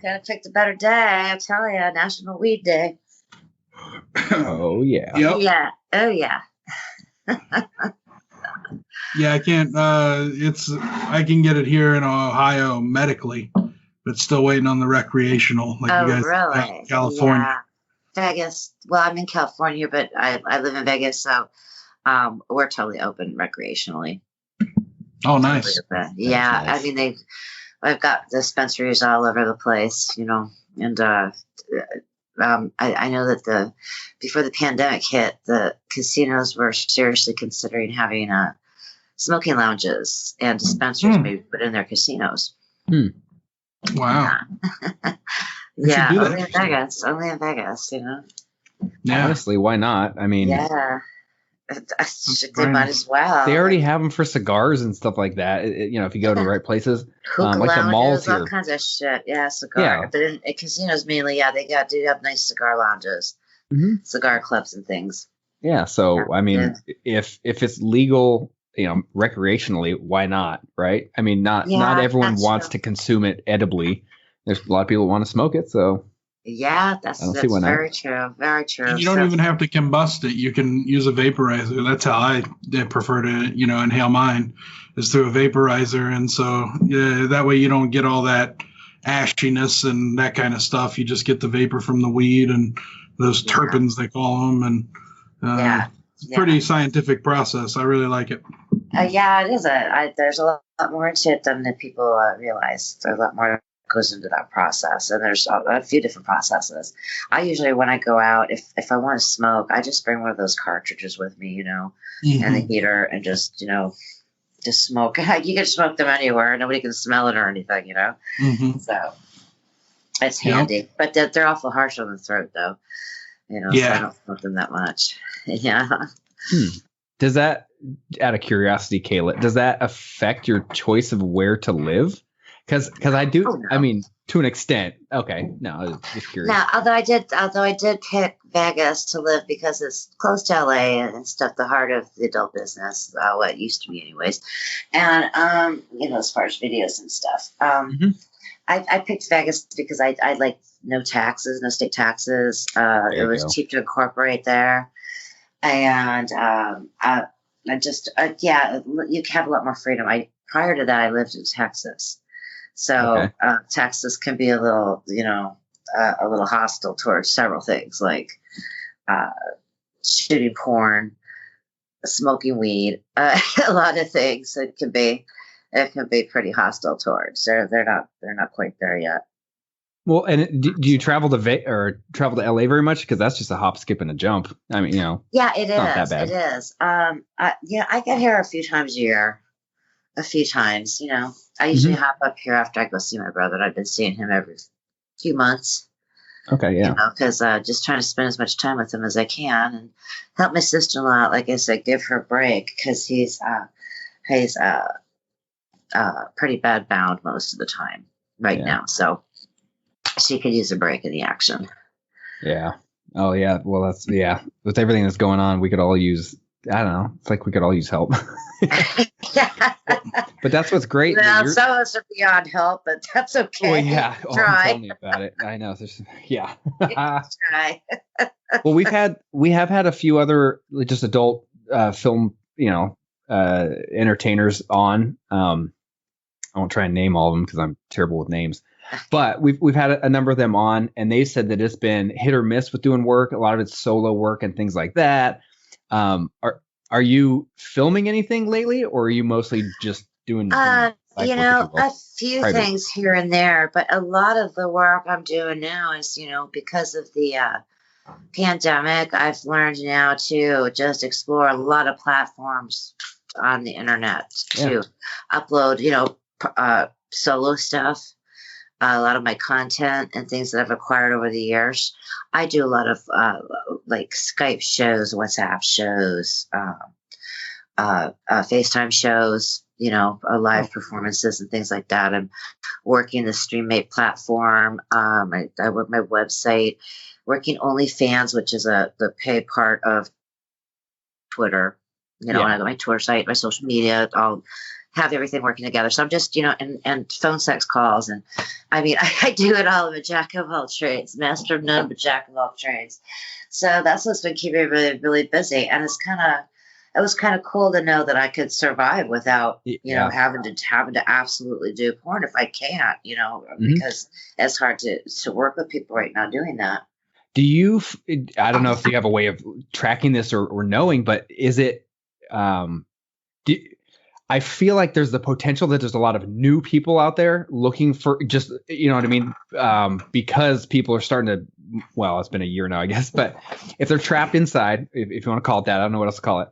Could have picked a better day, I'll tell you. National Weed Day. Oh, yeah. Yep. Yeah. Oh, yeah. Yeah, I can't. I can get it here in Ohio medically, but still waiting on the recreational. Like you guys really? in California. Yeah. Vegas. Well, I'm in California, but I live in Vegas, so we're totally open recreationally. Oh, nice. Yeah, nice. I mean I've got dispensaries all over the place, and I know that before the pandemic hit, the casinos were seriously considering having smoking lounges and dispensaries maybe put in their casinos. Wow. Yeah, only in Vegas, Yeah. Honestly, why not? I mean, yeah. They might as well. They already have them for cigars and stuff like that. If you go to the right places, hookah like the malls all here, kinds of shit. Yeah, cigar. Yeah. But in casinos mainly, they do have nice cigar lounges, cigar clubs and things. Yeah. So I mean, if it's legal, recreationally, why not? Right? I mean, not everyone wants to consume it edibly. There's a lot of people who want to smoke it. So. Yeah, that's very true. Very true. You don't even have to combust it. You can use a vaporizer. That's how I prefer to, inhale mine, is through a vaporizer. And so that way you don't get all that ashiness and that kind of stuff. You just get the vapor from the weed and those terpenes, they call them. And it's a pretty scientific process. I really like it. Yeah, it is. There's a lot more into it than people realize. There's a lot more goes into that process, and there's a few different processes. I usually, when I go out, if I want to smoke, I just bring one of those cartridges with me, and the heater, and just just smoke. You can smoke them anywhere. Nobody can smell it or anything, you know? Mm-hmm. So it's handy. But they're awful harsh on the throat, though. You know, so I don't smoke them that much. Yeah. Does that, out of curiosity, Kayla, does that affect your choice of where to live? Because I do, no. I mean, to an extent. Okay, no, I was just curious. Now, although I did pick Vegas to live because it's close to LA and stuff, the heart of the adult business, what it used to be, anyways. And you know, as far as videos and stuff, I picked Vegas because I like no taxes, no state taxes. It was cheap to incorporate there, and I just you have a lot more freedom. Prior to that, I lived in Texas. So Texas can be a little, you know, a little hostile towards several things like shooting porn, smoking weed, a lot of things. It can be pretty hostile towards. They're not quite there yet. Well, and do you travel to LA very much? Because that's just a hop, skip, and a jump. I mean, you know. Yeah, it is. Not that bad. It is. I get here a few times a year. A few times, you know. I usually hop up here after I go see my brother. I've been seeing him every few months. Okay, yeah. You know, because just trying to spend as much time with him as I can and help my sister-in-law out. Like I said, give her a break because he's pretty bad bound most of the time now. So she could use a break in the action. Yeah. Oh, yeah. Well, that's with everything that's going on, we could all use. I don't know. It's like we could all use help. But that's what's great. Well, some of us are beyond help, but that's okay. Oh, yeah. Try. Tell me about it. I know. Yeah. Try. Well, we have had a few other just adult film, you know, entertainers on. I won't try and name all of them because I'm terrible with names. But we've had a number of them on, and they said that it's been hit or miss with doing work. A lot of it's solo work and things like that. Are you filming anything lately, or are you mostly just doing? You know, a few things here and there, but a lot of the work I'm doing now is, you know, because of the pandemic, I've learned now to just explore a lot of platforms on the internet to upload, you know, solo stuff. A lot of my content and things that I've acquired over the years. I do a lot of like Skype shows, WhatsApp shows, FaceTime shows, you know, live performances and things like that. I'm working the StreamMate platform. I work my website, working OnlyFans, which is the pay part of Twitter. You know, I got my Twitter site, my social media, all have everything working together. So I'm just, you know, and phone sex calls. And I mean, I do it all. I'm a jack of all trades, master of none, but jack of all trades. So that's what's been keeping me really, really busy. And it was kind of cool to know that I could survive without, you know, having to absolutely do porn if I can't, you know, because it's hard to work with people right now doing that. Do you, I don't know if you have a way of tracking this or knowing, but is it, I feel like there's the potential that there's a lot of new people out there looking for just, you know what I mean? Because people are starting to, well, it's been a year now, I guess, but if they're trapped inside, if you want to call it that, I don't know what else to call it.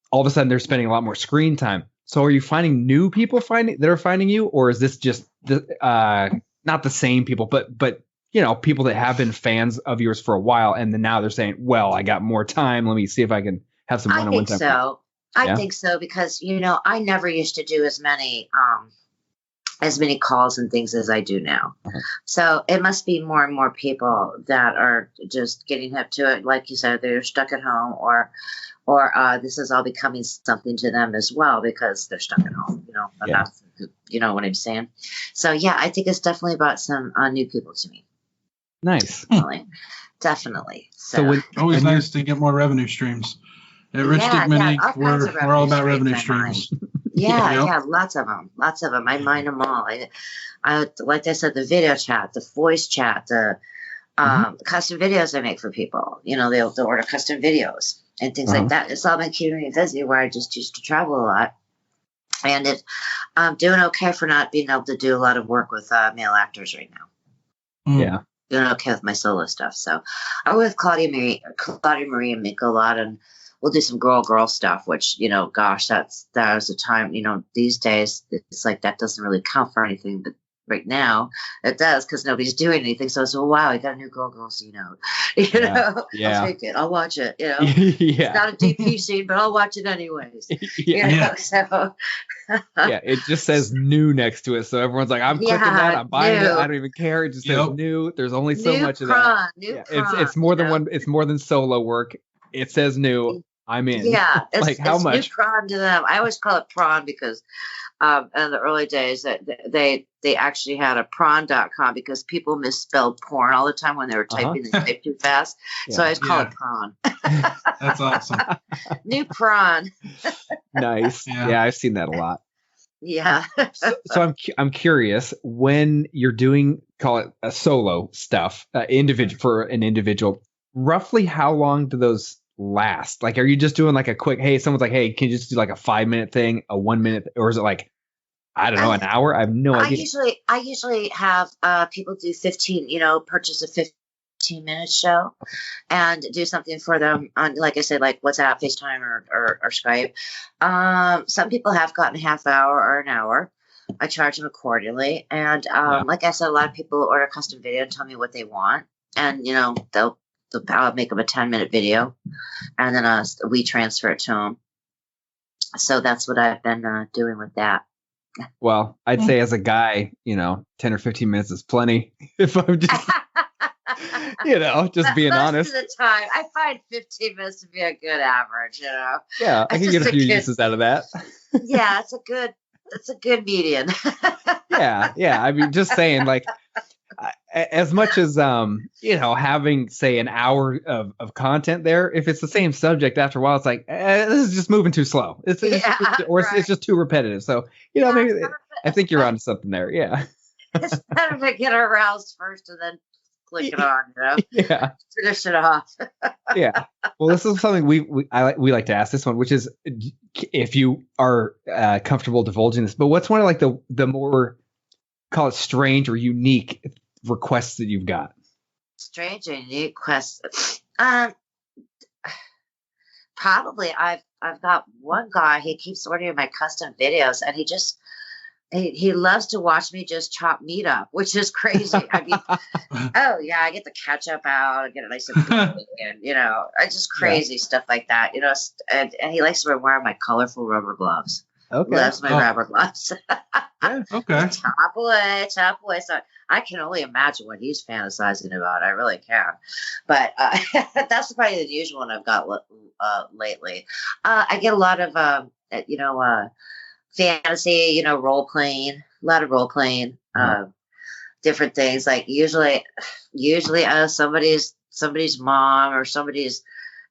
All of a sudden they're spending a lot more screen time. So are you finding new people that are finding you, or is this just not the same people, but you know, people that have been fans of yours for a while, and then now they're saying, well, I got more time. Let me see if I can have some one-on-one time. I think so because, you know, I never used to do as many calls and things as I do now. So it must be more and more people that are just getting up to it. Like you said, they're stuck at home or this is all becoming something to them as well because they're stuck at home, you know, you know what I'm saying? So yeah, I think it's definitely about some new people to me. Nice. Definitely. So always nice to get more revenue streams. At Rich Dickman Inc., we're all about revenue streams. Lots of them. I mine them all. I like I said, the video chat, the voice chat, the custom videos I make for people. You know, they'll order custom videos and things like that. It's all been keeping me busy where I just used to travel a lot. And I'm doing okay for not being able to do a lot of work with male actors right now. Yeah. Doing okay with my solo stuff. So I work with Claudia Marie and Miko a lot, and we'll do some girl stuff, which, gosh, that was the time, these days it's like that doesn't really count for anything, but right now it does because nobody's doing anything. So it's, wow, I got a new girl scene out. Yeah. I'll take it. I'll watch it. Yeah. It's not a DP scene, but I'll watch it anyways. So yeah, it just says new next to it, so everyone's like, I'm clicking that, I'm buying it, I don't even care. It just says new. There's only so much of that. It's more than one. It's more than solo work. It says new. I'm in. Yeah, like how much? New prawn to them. I always call it prawn because in the early days that they actually had a prawn.com because people misspelled porn all the time when they were typing. They typed too fast. So I always call it prawn. That's awesome. New prawn. Nice. Yeah, I've seen that a lot. Yeah. so I'm curious, when you're doing, call it a solo stuff, individual for an individual, roughly how long do those last? Like, are you just doing like a quick, hey, someone's like, hey, can you just do like a 5-minute thing, a 1 minute, or is it like, I don't know, an hour? I have no idea. I usually have people do 15, purchase a 15-minute show and do something for them on, like I said, like WhatsApp, FaceTime, or Skype. Some people have gotten a half hour or an hour. I charge them accordingly. And like I said, a lot of people order custom video and tell me what they want. And, I'll make them a 10-minute video, and then we transfer it to them. So that's what I've been doing with that. Well, I'd say as a guy, 10 or 15 minutes is plenty. If I'm just, just being honest. Most of the time, I find 15 minutes to be a good average. Yeah, I can get a few uses out of that. Yeah, it's a good median. Yeah. I mean, just saying, like, as much as having, say, an hour of content there, if it's the same subject after a while, it's like this is just moving too slow. It's just too repetitive. So maybe I think you're onto something there. Yeah, it's better to get aroused first and then click it on. Yeah, finish it off. Yeah. Well, this is something we like to ask this one, which is if you are comfortable divulging this. But what's one of like the more, call it strange or unique requests that you've got? Strange and unique requests. Probably I've got one guy, he keeps ordering my custom videos, and he loves to watch me just chop meat up, which is crazy. I mean, I get the ketchup out, I get it nice and and it's just crazy stuff like that. And he likes to wear my colorful rubber gloves. Okay. Loves my rubber gloves. Yeah, okay. Chop away. So I can only imagine what he's fantasizing about. I really can. But that's probably the usual one I've got lately. I get a lot of, fantasy, role playing, a lot of role playing, different things. Like usually somebody's mom or somebody's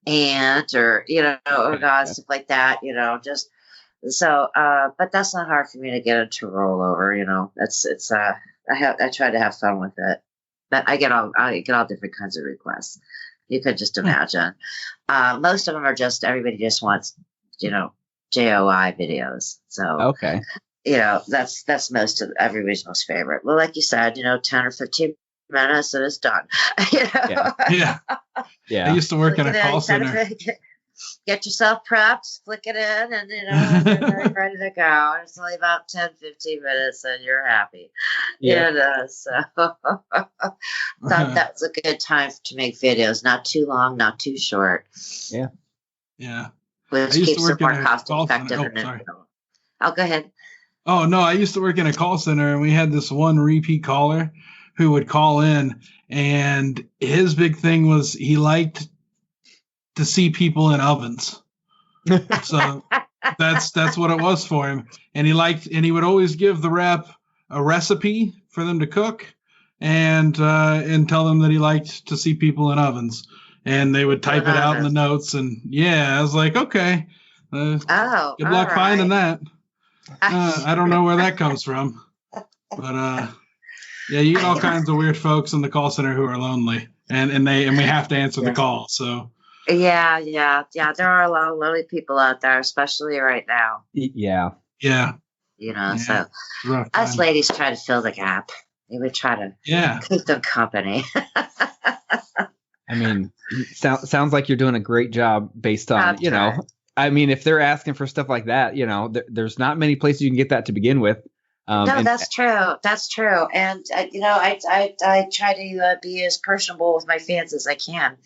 aunt or, stuff like that, just. So, but that's not hard for me to get it to roll over. I try to have fun with it, but I get all different kinds of requests. You could just imagine. Most of them are just, everybody just wants, JOI videos. So, okay. That's most of everybody's most favorite. Well, like you said, 10 or 15 minutes and it's done. Yeah. I used to work in a call center. Get yourself prepped, flick it in, and you're ready to go. It's only about 10, 15 minutes, and you're happy. So thought that was a good time to make videos. Not too long, not too short. Yeah. Which keeps it more cost effective. Go ahead. Oh, no, I used to work in a call center, and we had this one repeat caller who would call in, and his big thing was he liked to see people in ovens. So that's what it was for him. And he would always give the rep a recipe for them to cook and tell them that he liked to see people in ovens. And they would type it out in the notes. And I was like, okay, good luck finding that. I don't know where that comes from, but you get all kinds of weird folks in the call center who are lonely and we have to answer the call. So. Yeah. There are a lot of lonely people out there, especially right now. Yeah. So us ladies try to fill the gap. We would try to keep them company. I mean, sounds like you're doing a great job based on, I mean, if they're asking for stuff like that, there's not many places you can get that to begin with. No, that's true. That's true. And, I try to be as personable with my fans as I can,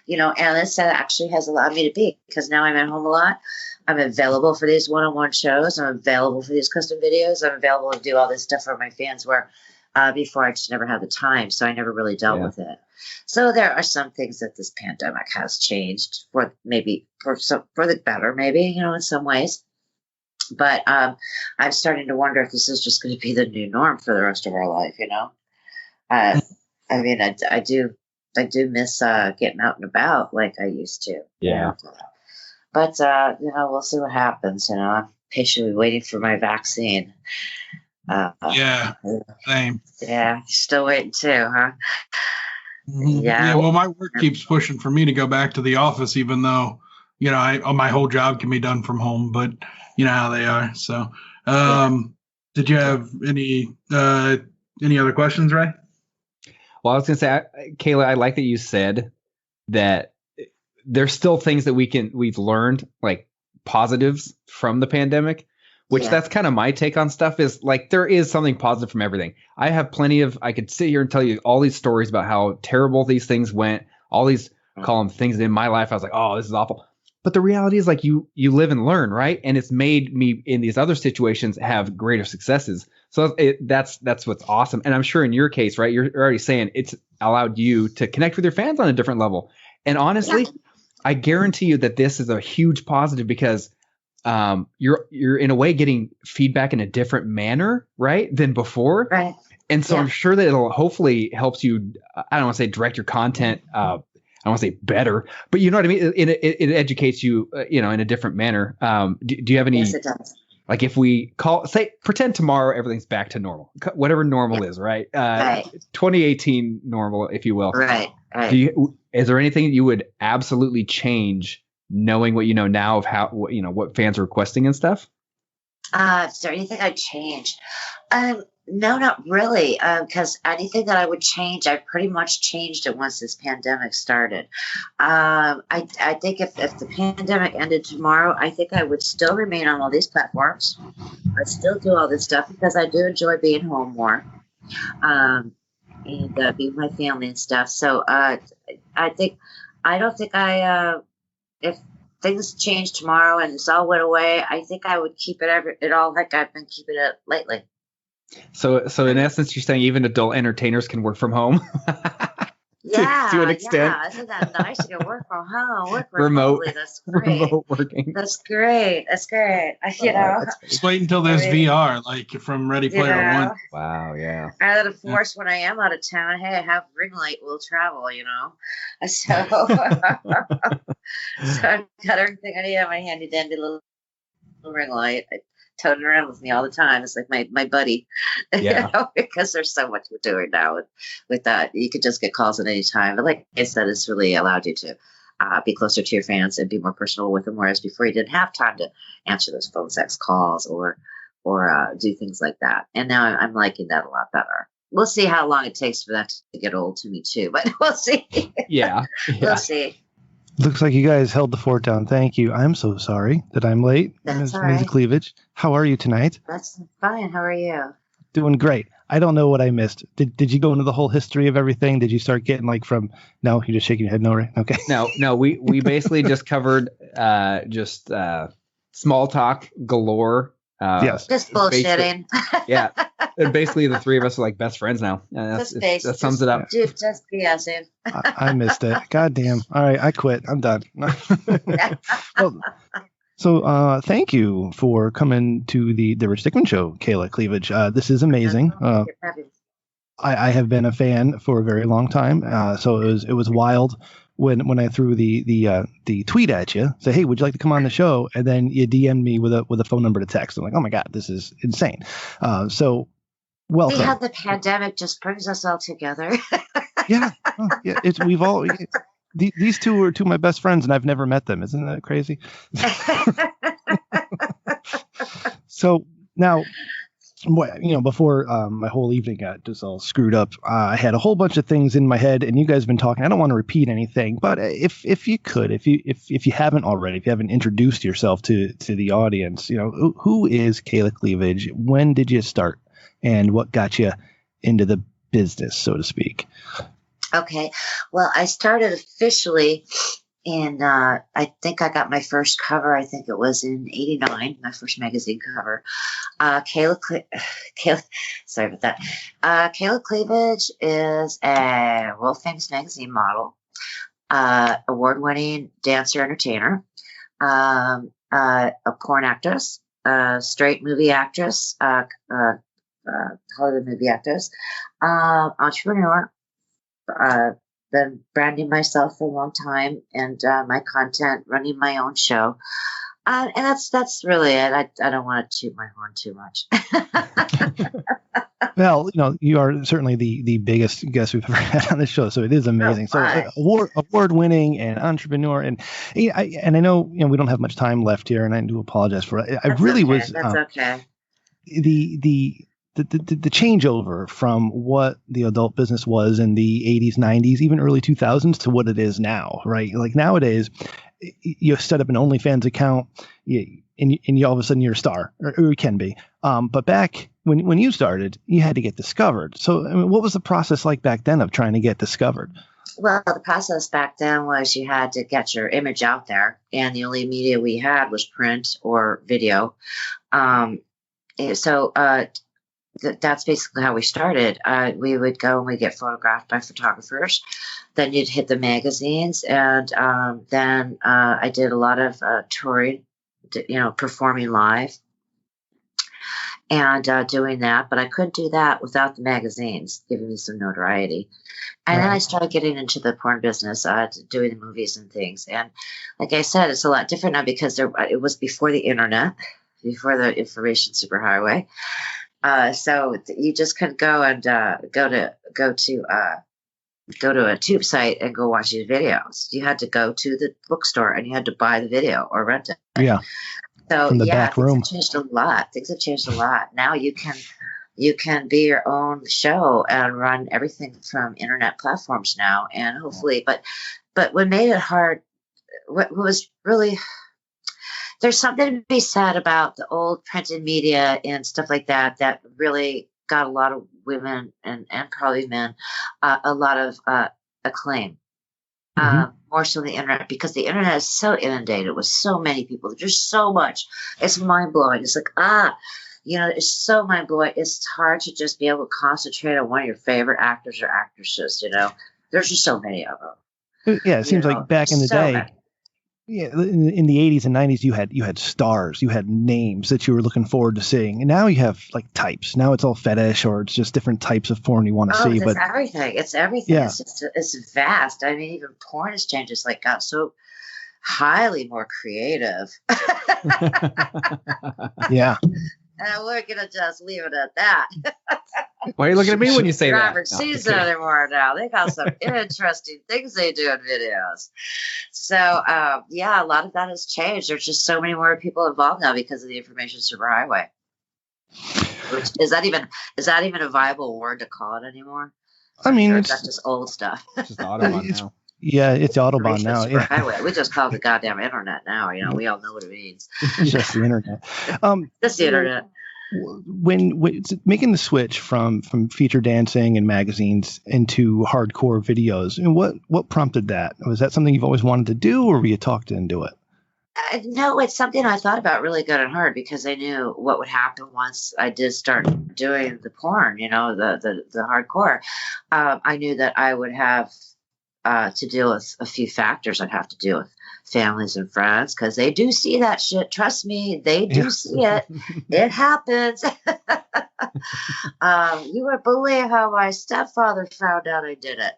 and this actually has allowed me to be, because now I'm at home a lot. I'm available for these one-on-one shows. I'm available for these custom videos. I'm available to do all this stuff for my fans where before I just never had the time. So I never really dealt with it. So there are some things that this pandemic has changed for the better, maybe, in some ways. But I'm starting to wonder if this is just going to be the new norm for the rest of our life, I mean, I do miss getting out and about like I used to. Yeah. But, we'll see what happens. I'm patiently waiting for my vaccine. Yeah, same. Yeah, still waiting too, huh? Yeah, well, my work keeps pushing for me to go back to the office, even though, my whole job can be done from home, but you know how they are. So, did you have any other questions, Ray? Well, I was going to say, Kayla, I like that you said that there's still things that we've learned, like positives from the pandemic, which that's kind of my take on stuff, is like, there is something positive from everything. I have I could sit here and tell you all these stories about how terrible these things went, all these call them things in my life. I was like, oh, this is awful. But the reality is, like, you live and learn, right? And it's made me in these other situations have greater successes. So that's what's awesome. And I'm sure in your case, right, you're already saying it's allowed you to connect with your fans on a different level. And honestly, I guarantee you that this is a huge positive, because you're in a way getting feedback in a different manner, right, than before. Right. And so I'm sure that it'll hopefully helps you. I don't want to say direct your content. I don't want to say better, but you know what I mean? It educates you, in a different manner. Do you have any, yes, it does. Like, if we pretend tomorrow everything's back to normal, whatever normal is, right? 2018 normal, if you will. Right. Is there anything you would absolutely change, knowing what you know now of how, what fans are requesting and stuff? Is there anything I'd change? No, not really. Because anything that I would change, I pretty much changed it once this pandemic started. I think if the pandemic ended tomorrow, I think I would still remain on all these platforms. I'd still do all this stuff because I do enjoy being home more, and be with my family and stuff. So I don't think if things changed tomorrow and this all went away, I think I would keep it all like I've been keeping it lately. So in essence, you're saying even adult entertainers can work from home? to an extent. Yeah, isn't that nice? You can work from home, work remote. remotely. That's great. Remote working. That's great. Just wait until there's VR, like from Ready Player One. Wow, yeah. And then, of course, when I am out of town, hey, I have ring light will travel, So, I've got everything I need on my handy dandy little ring light. I tote it around with me all the time. It's like my buddy, because there's so much we're doing now with that. You could just get calls at any time. But like I said, it's really allowed you to be closer to your fans and be more personal with them. Whereas before, you didn't have time to answer those phone sex calls or do things like that. And now I'm liking that a lot better. We'll see how long it takes for that to get old to me too, but we'll see. Yeah. We'll see. Looks like you guys held the fort down. Thank you. I'm so sorry that I'm late. That's all right. Ms. Cleavage, how are you tonight? That's fine. How are you? Doing great. I don't know what I missed. Did you go into the whole history of everything? Did you start getting no, you're just shaking your head no, right? Okay. No, we basically just covered small talk galore. Yes. Just bullshitting. Yeah. And basically the three of us are like best friends now. That sums it up. Dude, just BSing. I missed it. God damn. All right, I quit. I'm done. So thank you for coming to the Rich Dickman Show, Kayla Cleavage. This is amazing. I have been a fan for a very long time. So it was wild when I threw the tweet at you, say, hey, would you like to come on the show? And then you DM'd me with a phone number to text. I'm like, oh my God, this is insane. So welcome. See how the pandemic just brings us all together. Yeah. These two are two of my best friends, and I've never met them. Isn't that crazy? So now, before my whole evening got just all screwed up, I had a whole bunch of things in my head, and you guys have been talking. I don't want to repeat anything, but if you could, if you haven't already, if you haven't introduced yourself to the audience, who is Kayla Cleavage? When did you start, and what got you into the business, so to speak? Okay, well, I started officially in, I think I got my first cover, I think it was in 89, my first magazine cover. Kayla, sorry about that. Kayla Cleavage is a world famous magazine model, award-winning dancer, entertainer, a porn actress, straight movie actress, Hollywood movie actress, entrepreneur, been branding myself for a long time, and my content, running my own show. And that's really it. I don't want to toot my horn too much. Well, you are certainly the biggest guest we've ever had on the show, so it is amazing. So award winning and entrepreneur, and I know we don't have much time left here, and I do apologize for it. That's okay. The changeover from what the adult business was in the 80s, 90s, even early 2000s to what it is now, right? Like nowadays, you set up an OnlyFans account, and you all of a sudden you're a star, or you can be. But back when you started, you had to get discovered. So, what was the process like back then of trying to get discovered? Well, the process back then was you had to get your image out there, and the only media we had was print or video. That's basically how we started. We would go and we get photographed by photographers. Then you'd hit the magazines, and then I did a lot of touring, performing live, and doing that. But I couldn't do that without the magazines giving me some notoriety. And then I started getting into the porn business, doing the movies and things. And like I said, it's a lot different now because it was before the internet, before the information superhighway. So you just couldn't go and go to a tube site and go watch these videos. You had to go to the bookstore and you had to buy the video or rent it. Yeah. So from the back room. Things have changed a lot. Things have changed a lot. Now you can be your own show and run everything from internet platforms now, and hopefully, but what made it hard, what was really, there's something to be said about the old printed media and stuff like that really got a lot of women and probably men a lot of acclaim. More so than the internet, because the internet is so inundated with so many people. There's so much. It's mind blowing. It's like, it's so mind blowing. It's hard to just be able to concentrate on one of your favorite actors or actresses. There's just so many of them. Yeah, it seems like back in the day. Many. Yeah, in the 80s and 90s, you had stars, you had names that you were looking forward to seeing, and now you have like types. Now it's all fetish, or it's just different types of porn you want to see. But everything. It's everything. Yeah. It's vast. I mean, even porn has changed. It's like got so highly more creative. Yeah. And we're gonna just leave it at that. Why are you looking at me when you say that? Robert sees it anymore now. They got some interesting things they do in videos. So, a lot of that has changed. There's just so many more people involved now because of the information superhighway. Which is that even a viable word to call it anymore? I mean, that's just old stuff. It's just Autobahn now. Yeah, it's Autobahn now. Yeah. We just call it the goddamn internet now. We all know what it means. It's just the internet. Just the internet. When making the switch from feature dancing and magazines into hardcore videos, and what prompted that? Was that something you've always wanted to do, or were you talked into it? No, it's something I thought about really good and hard because I knew what would happen once I did start doing the porn, the hardcore. I knew that I would have to deal with a few factors. I'd have to deal with families and friends because they do see that shit. Trust me, they do see it. It happens. You would believe how my stepfather found out I did it.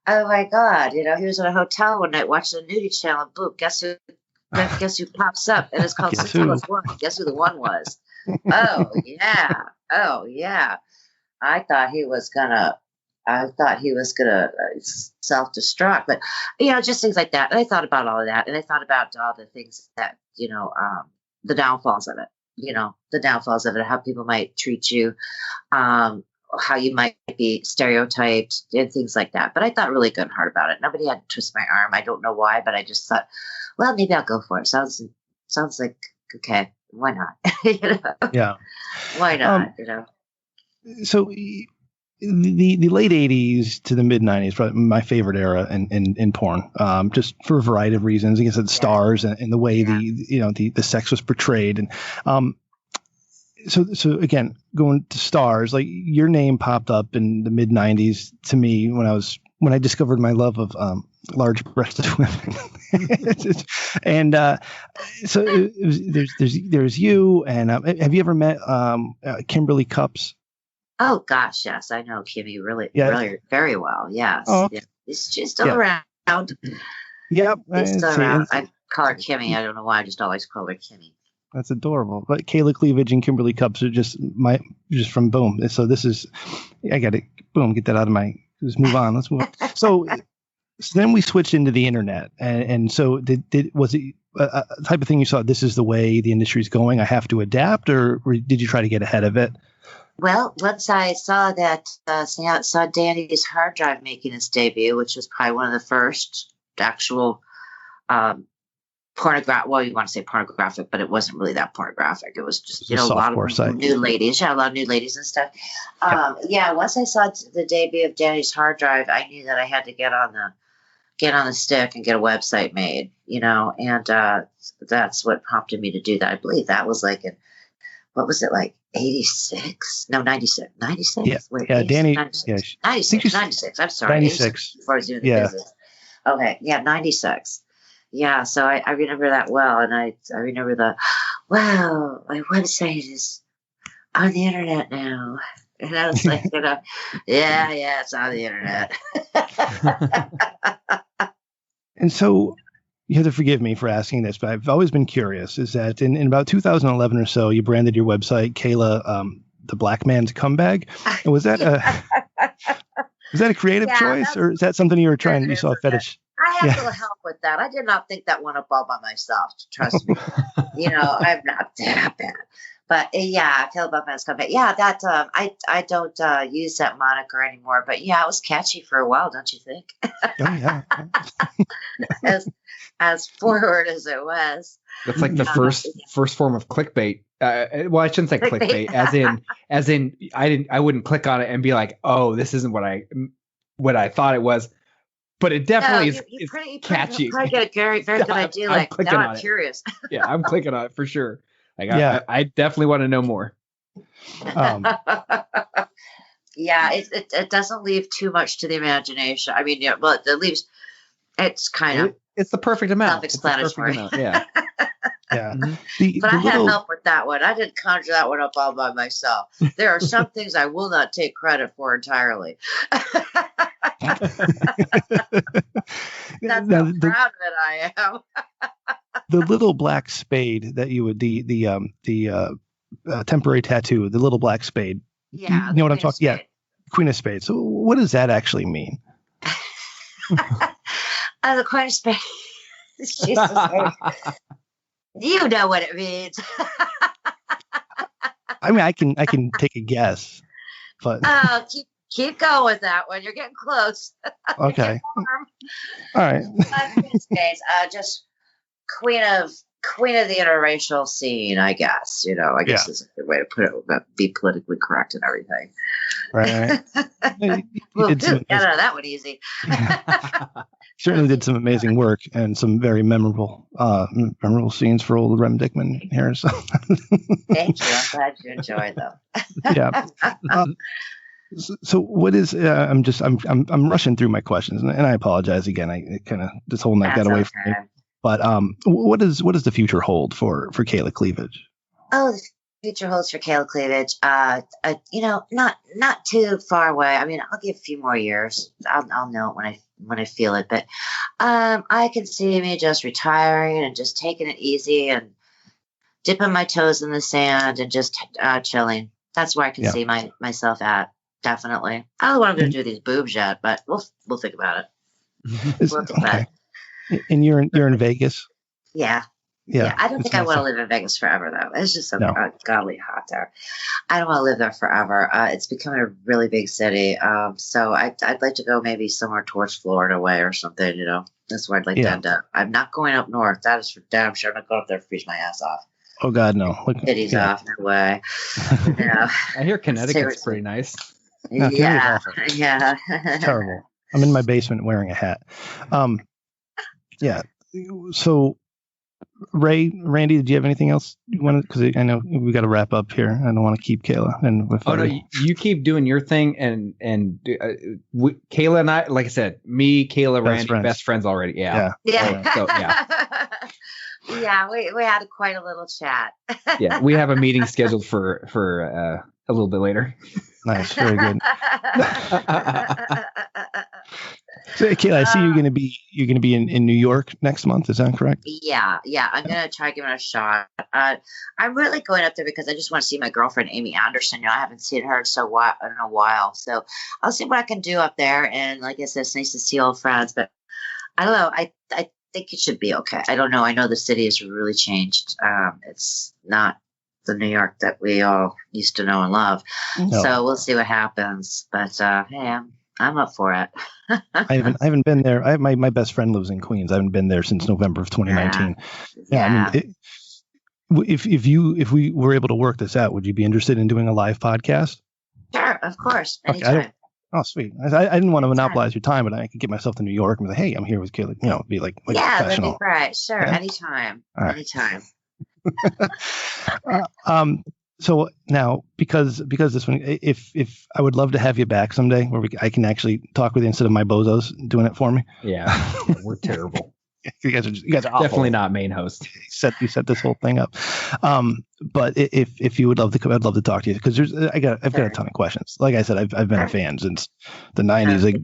Oh my God. He was in a hotel one night watching the nudie channel and boom, guess who pops up? And it's called 6 + 1. Guess who the one was? Oh yeah. I thought he was gonna self-destruct, but just things like that. And I thought about all of that, and I thought about all the things that the downfalls of it. the downfalls of it, how people might treat you, how you might be stereotyped and things like that. But I thought really good and hard about it. Nobody had to twist my arm. I don't know why, but I just thought, well, maybe I'll go for it. Sounds like, okay, why not? Yeah. Why not? So the late 80s to the mid 90s, probably my favorite era in porn, just for a variety of reasons. I guess it's stars and the way the sex was portrayed. And so again, going to stars, like your name popped up in the mid 90s to me when I discovered my love of large-breasted women. And so there's you, and have you ever met Kimberly Cups? Oh gosh, yes, I know Kimmy really very well. Yes, oh, okay. She's still around. Yep, she's still around. I call her Kimmy. I don't know why. I just always call her Kimmy. That's adorable. But Kayla Cleavage and Kimberly Cups are just from Boom. So this is, I got to get that out of my. Let's move on. So then we switched into the internet, and so was it a type of thing you saw? This is the way the industry is going. I have to adapt, or did you try to get ahead of it? Well, once I saw that, saw Danny's hard drive making its debut, which was probably one of the first actual pornographic. Well, you want to say pornographic, but it wasn't really that pornographic. It was just a lot of new ladies. Yeah, a lot of new ladies and stuff. Once I saw the debut of Danny's hard drive, I knew that I had to get on the stick and get a website made. And that's what prompted me to do that. I believe that was like what was it, like 86? No, 96. 96? Yeah, wait, yeah, 86, Danny. 96. Yeah, 96. I'm sorry. 96. Before I was doing the business. Okay, yeah, 96. Yeah, so I remember that well, and I remember wow, my website is on the internet now. And I was like, yeah, it's on the internet. And so you have to forgive me for asking this, but I've always been curious, is that in about 2011 or so, you branded your website, Kayla, the Black Man's Comeback. And was that a creative choice, or is that something you saw a fetish? I had a little help with that. I did not think that one up all by myself. Trust me. I'm not that bad. But Kayla Black Man's Comeback. Yeah, that I don't use that moniker anymore. But yeah, it was catchy for a while, don't you think? Oh yeah. as forward as it was. That's like the first form of clickbait. Well, I shouldn't say clickbait. as in, I wouldn't click on it and be like, oh, this isn't what I thought it was. But it definitely is catchy. You get a very, very good idea. Now I'm curious. Yeah, I'm clicking on it for sure. I definitely want to know more. It doesn't leave too much to the imagination. I mean, it leaves. It's kind of. It's the perfect amount. Self-explanatory. Yeah. Yeah. But I had help with that one. I didn't conjure that one up all by myself. There are some things I will not take credit for entirely. That's how proud of it I am. The little black spade that you would the temporary tattoo, the little black spade. Yeah, you know what I'm talking? Yeah, Queen of Spades. So what does that actually mean? The Queen of Spades. Jesus, you know what it means. I mean, I can take a guess, but keep going with that one. You're getting close. Okay. All right. Just queen of the interracial scene, I guess. I guess is a good way to put it. But be politically correct and everything. Right. That one easy. Certainly did some amazing work and some very memorable scenes for old Rem Dickman here. So. Thank you. I'm glad you enjoyed them. Yeah. So what is? I'm rushing through my questions, and I apologize again. I kind of this whole night got away from me. But what does the future hold for Kayla Cleavage? Oh, the future holds for Kayla Cleavage. Not too far away. I mean, I'll give a few more years. I'll know it when I feel it. But I can see me just retiring and just taking it easy and dipping my toes in the sand and just chilling. That's where I can see myself at. Definitely. I don't know what I'm going to do with these boobs yet, but we'll think about it. We'll think about it. And you're in Vegas? Yeah. Yeah, I don't think I want to live in Vegas forever, though. It's just so godly hot there. I don't want to live there forever. It's becoming a really big city. So I'd like to go maybe somewhere towards Florida way or something, you know. That's where I'd like to end up. I'm not going up north. That is for damn sure. I'm not going up there to freeze my ass off. Oh, God, no. City's off, no way. You know, I hear Connecticut's pretty nice. No, yeah. It's terrible. I'm in my basement wearing a hat. Yeah. So, Randy, did you have anything else you wanted? Because I know we got to wrap up here. I don't want to keep Kayla. And you keep doing your thing, and Kayla and I, like I said, me, Kayla, Randy, best friends already. Yeah. Yeah, we had quite a little chat. Yeah, we have a meeting scheduled for a little bit later. Nice, very good. So, Kayla, I see you're going to be in New York next month. Is that correct? Yeah. I'm going to try giving it a shot. I'm really going up there because I just want to see my girlfriend Amy Anderson. You know, I haven't seen her in a while, so I'll see what I can do up there. And like I said, it's nice to see old friends. But I don't know. I think it should be okay. I don't know. I know the city has really changed. It's not the New York that we all used to know and love. No. So we'll see what happens. But hey, I'm up for it. I haven't been there. My best friend lives in Queens. I haven't been there since November of 2019. Yeah. I mean, if we were able to work this out, would you be interested in doing a live podcast? Sure, of course. Anytime. Okay, oh, sweet. I didn't want to monopolize your time, but I could get myself to New York and be like, hey, I'm here with Kayla. You know, be like that'd be great. Sure, anytime. All right. Anytime. So now, because this one, if I would love to have you back someday, where I can actually talk with you instead of my bozos doing it for me. Yeah, we're terrible. You guys are awful. Definitely not main host. You set this whole thing up. But if you would love to come, I'd love to talk to you because I've got a ton of questions. Like I said, I've been a fan since the 90s. I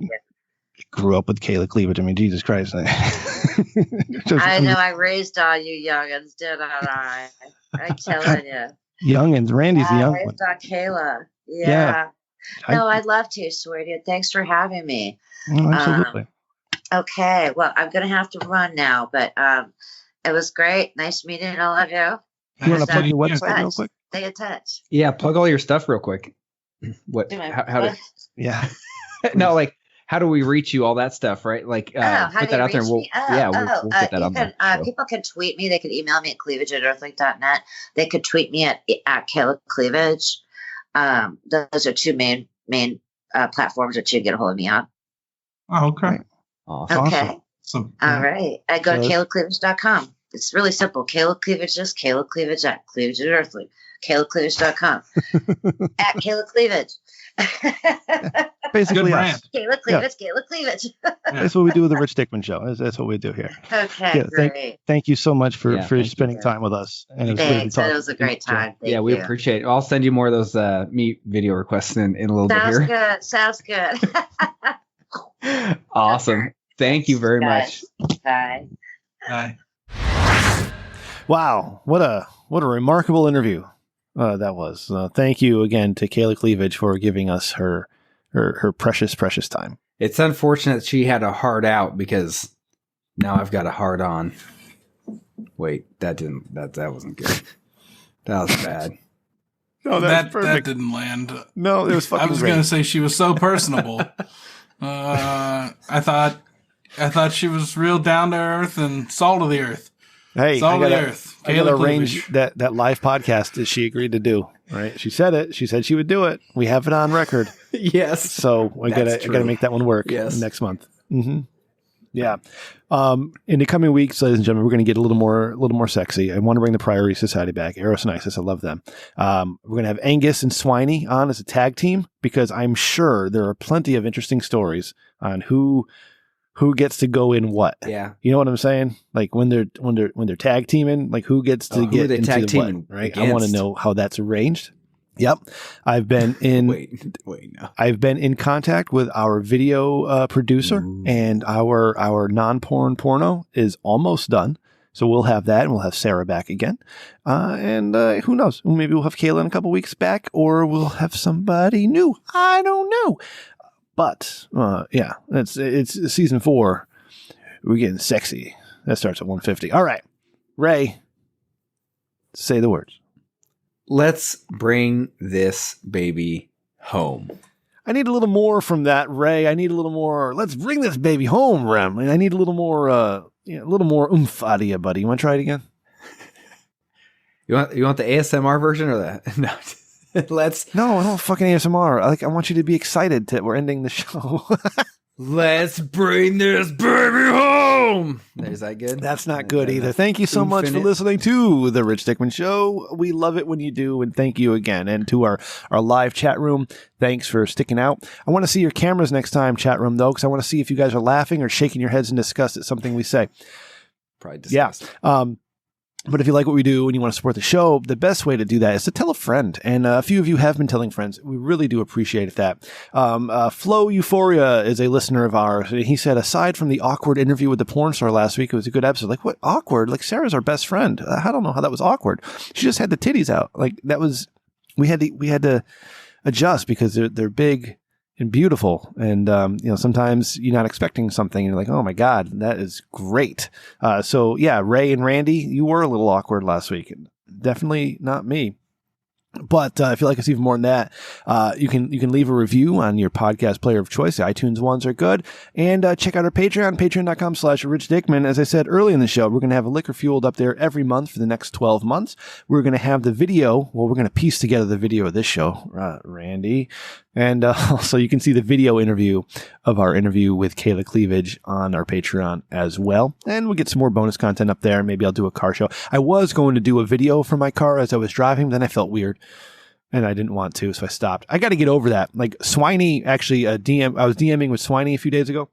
grew up with Kayla Cleavage. I mean, Jesus Christ. I know. I raised all you youngins, didn't I? I'm telling you. Youngins. Randy's the young one. I raised on Kayla. Yeah. No, I'd love to, sweetie. Thanks for having me. Oh, absolutely. Okay. Well, I'm going to have to run now, but it was great. Nice meeting all of you. You want to plug your website real quick? Stay in touch. Yeah, plug all your stuff real quick. What? How to? Yeah. No, like. How do we reach you? All that stuff, right? Like, put that out there. And we'll get that on there. People can tweet me. They can email me at cleavage@earthlink.net. They could tweet me at Kayla Cleavage. Those are two main platforms that you can get a hold of me on. Oh, okay. Awesome. Okay. Awesome. All right. I go to KaylaCleavage.com. It's really simple. Kayla Cleavage, just Kayla Cleavage at Cleavage@earthlink. KaylaCleavage.com. At Kayla Cleavage. Basically, us. Kayla Cleavage, yeah. Kayla Cleavage. That's what we do with the Rich Dickman Show. That's what we do here. Okay, great. Thank you so much for spending time with us. And it was a great time. We appreciate it. I'll send you more of those meet video requests in a little bit here. Sounds good. Awesome. Thank you very much. Bye. Bye. Wow, what a remarkable interview that was. Thank you again to Kayla Cleavage for giving us her precious time. It's unfortunate she had a hard out because now I've got a hard on. Wait, that wasn't good. That was bad. No, that didn't land. No, it was fucking I was going to say she was so personable. I thought she was real down to earth and salt of the earth. Hey, I gotta arrange that live podcast that she agreed to do. Right? She said it. She said she would do it. We have it on record. Yes. So I gotta make that one work. Yes. Next month. Mm-hmm. Yeah. In the coming weeks, ladies and gentlemen, we're going to get a little more sexy. I want to bring the Priority Society back. Eros and Isis, I love them. We're going to have Angus and Swiney on as a tag team because I'm sure there are plenty of interesting stories on who gets to go in what. Yeah. You know what I'm saying? Like when they're tag teaming, like who gets to get into tag teaming, right? Against? I want to know how that's arranged. Yep. I've been in wait, no. I've been in contact with our video producer. Ooh. And our non-porn porno is almost done. So we'll have that and we'll have Sarah back again. And who knows? Maybe we'll have Kayla in a couple weeks back or we'll have somebody new. I don't know. But yeah, it's season 4. We're getting sexy. That starts at 150. All right, Ray, Say the words. Let's bring this baby home. I need a little more from that, Ray. I need a little more. Let's bring this baby home, Rem. And I need a little more, a little more oomph out of you, buddy. You want to try it again? You want the ASMR version or the no? No, I don't fucking ASMR. I want you to be excited that we're ending the show. Let's bring this baby home. Is that good? That's not good either. Thank you so much for listening to The Rich Dickman Show. We love it when you do, and thank you again. And to our live chat room, thanks for sticking out. I want to see your cameras next time, chat room, though, because I want to see if you guys are laughing or shaking your heads in disgust at something we say. Probably disgust. Yeah. But if you like what we do and you want to support the show, the best way to do that is to tell a friend. And a few of you have been telling friends. We really do appreciate that. Flo Euphoria is a listener of ours. He said, aside from the awkward interview with the porn star last week, it was a good episode. Like, what awkward? Like, Sarah's our best friend. I don't know how that was awkward. She just had the titties out. Like, that was, we had to adjust because they're big and beautiful. And, sometimes you're not expecting something and you're like, oh my God, that is great. So yeah, Ray and Randy, you were a little awkward last week. Definitely not me. But if you like us even more than that, you can leave a review on your podcast player of choice. The iTunes ones are good. And check out our Patreon, patreon.com/RichDickman. As I said early in the show, we're going to have a Liquor Fueled up there every month for the next 12 months. We're going to have the video. Well, we're going to piece together the video of this show, Randy. And also you can see the video interview of our interview with Kayla Cleavage on our Patreon as well. And we'll get some more bonus content up there. Maybe I'll do a car show. I was going to do a video from my car as I was driving, but then I felt weird. And I didn't want to, so I stopped. I got to get over that. Like Swiney, actually, I was DMing with Swiney a few days ago,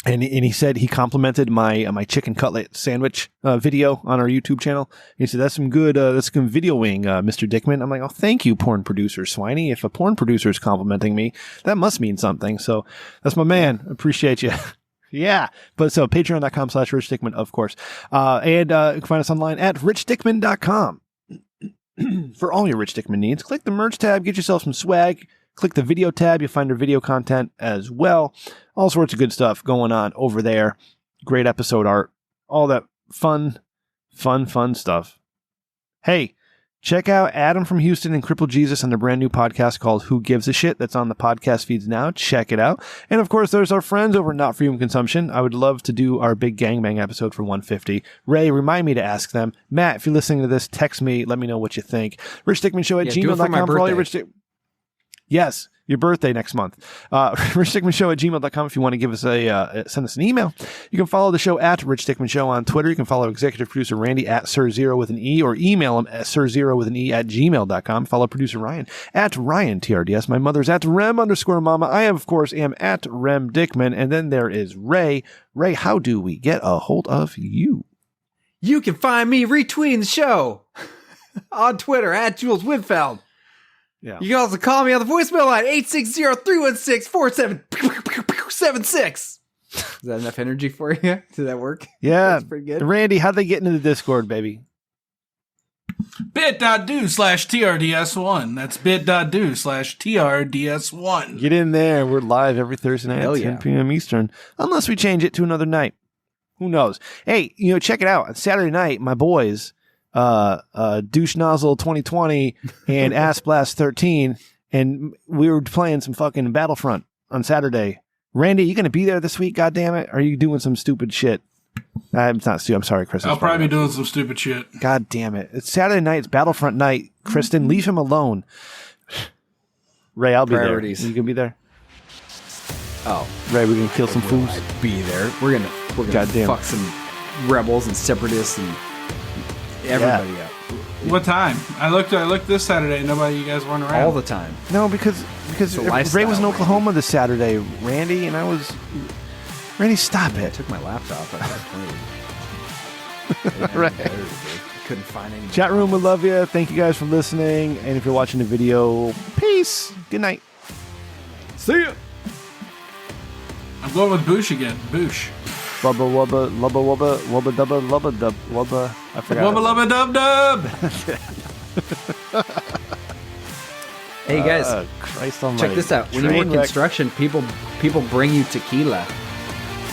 and he said he complimented my chicken cutlet sandwich video on our YouTube channel. He said that's some good videoing, Mr. Dickman. I'm like, oh, thank you, porn producer Swiney. If a porn producer is complimenting me, that must mean something. So that's my man. Appreciate you. Yeah. But so patreon.com/RichDickman, of course. And you can find us online at richdickman.com. For all your Rich Dickman needs, click the merch tab, get yourself some swag. Click the video tab, you'll find our video content as well. All sorts of good stuff going on over there. Great episode art, all that fun stuff. Hey, check out Adam from Houston and Crippled Jesus on their brand new podcast called Who Gives a Shit. That's on the podcast feeds now. Check it out. And of course, there's our friends over at Not For Human Consumption. I would love to do our big gangbang episode for 150. Ray, remind me to ask them. Matt, if you're listening to this, text me. Let me know what you think. RichDickmanShow@gmail.com for all your Rich Yes, your birthday next month. RichDickmanShow@gmail.com if you want to give us send us an email. You can follow the show at Rich Dickman Show on Twitter. You can follow executive producer Randy at Sir0 with an E, or email him at Sir0 with an E at gmail.com. Follow producer Ryan at Ryan TRDS. My mother's at Rem_Mama. I, of course, am at Rem Dickman. And then there is Ray. Ray, how do we get a hold of you? You can find me retweeting the show on Twitter at Jules Winfeld. Yeah. You can also call me on the voicemail line 860-316-4776. Is that enough energy for you? Did that work? Yeah. That's pretty good. Randy, how'd they get into the Discord, baby? bit.do/TRDS1. That's bit.do/TRDS1. Get in there. We're live every Thursday night at 10 p.m. Eastern. Unless we change it to another night. Who knows? Hey, check it out. On Saturday night, my boys... Douche Nozzle 2020 and Ass Blast 13, and we were playing some fucking Battlefront on Saturday. Randy, you gonna be there this week? God damn it! Are you doing some stupid shit? I'm not stupid. I'm sorry, Chris. I'll probably be doing some stupid shit. God damn it! It's Saturday night. It's Battlefront night. Kristen, leave him alone. Ray, I'll be Priorities. there. You gonna be there? Oh, Ray, we're gonna kill some fools. I'd be there. We're gonna Goddamn. fuck some rebels and separatists and everybody up. What time? I looked this Saturday. Nobody, you guys weren't around. All the time. No, because Ray was in Oklahoma this Saturday, Randy, and I was. Randy, stop it! I took my laptop. Right. I couldn't find any. Chat room, we love you. Thank you guys for listening. And if you're watching the video, peace. Good night. See ya. I'm going with Boosh again. Boosh. Wubba wubba lubba wubba wubba dubba lubba dub wubba. I forgot. Wubba lubba dub dub. Hey guys, Christ almighty. check this out. When you work construction, people bring you tequila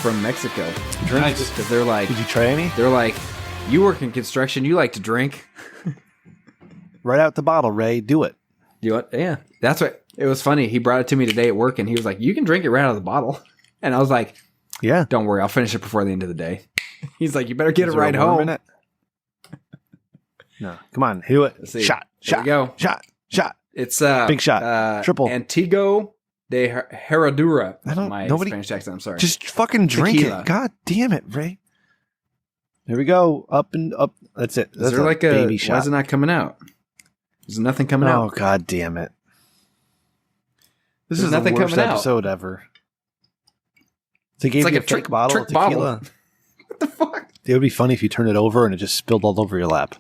from Mexico. Nice. Because they're like, did you try any? They're like, You work in construction. You like to drink. Right out the bottle, Ray. Do it. You what? Yeah. That's what. It was funny. He brought it to me today at work, and he was like, "You can drink it right out of the bottle." And I was like, "Yeah, don't worry. I'll finish it before the end of the day." He's like, "You better get it right home." No, come on, do it. Shot. There we go. Shot. It's big shot. Triple. Antigo de Herradura. Nobody. Spanish accent. I'm sorry. Just fucking drink Tequila. it. God damn it, Ray. There we go. Up and up. That's it. That's Is there like a baby shot. Why is it not coming out? There's nothing coming out. Oh, God damn it. This There's is the nothing worst coming out. episode ever. They gave like you a a trick fake bottle of tequila. What the fuck? It would be funny if you turned it over and it just spilled all over your lap.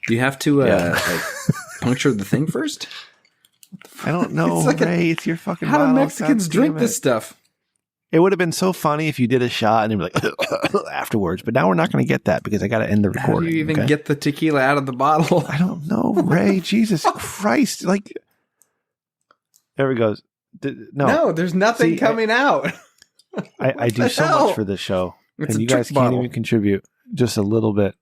Do you have to like puncture the thing first? I don't know, It's like Ray. It's your fucking How do bottle. Mexicans God drink damn this it. stuff? It would have been so funny if you did a shot and they'd be like afterwards. But now we're not going to get that because I got to end the recording. How do you even okay? get the tequila out of the bottle? I don't know, Ray. Jesus Christ! Like, there we go. No, there's nothing coming out. I do so hell? much for this show, It's and a you guys trick can't bottle. even contribute just a little bit.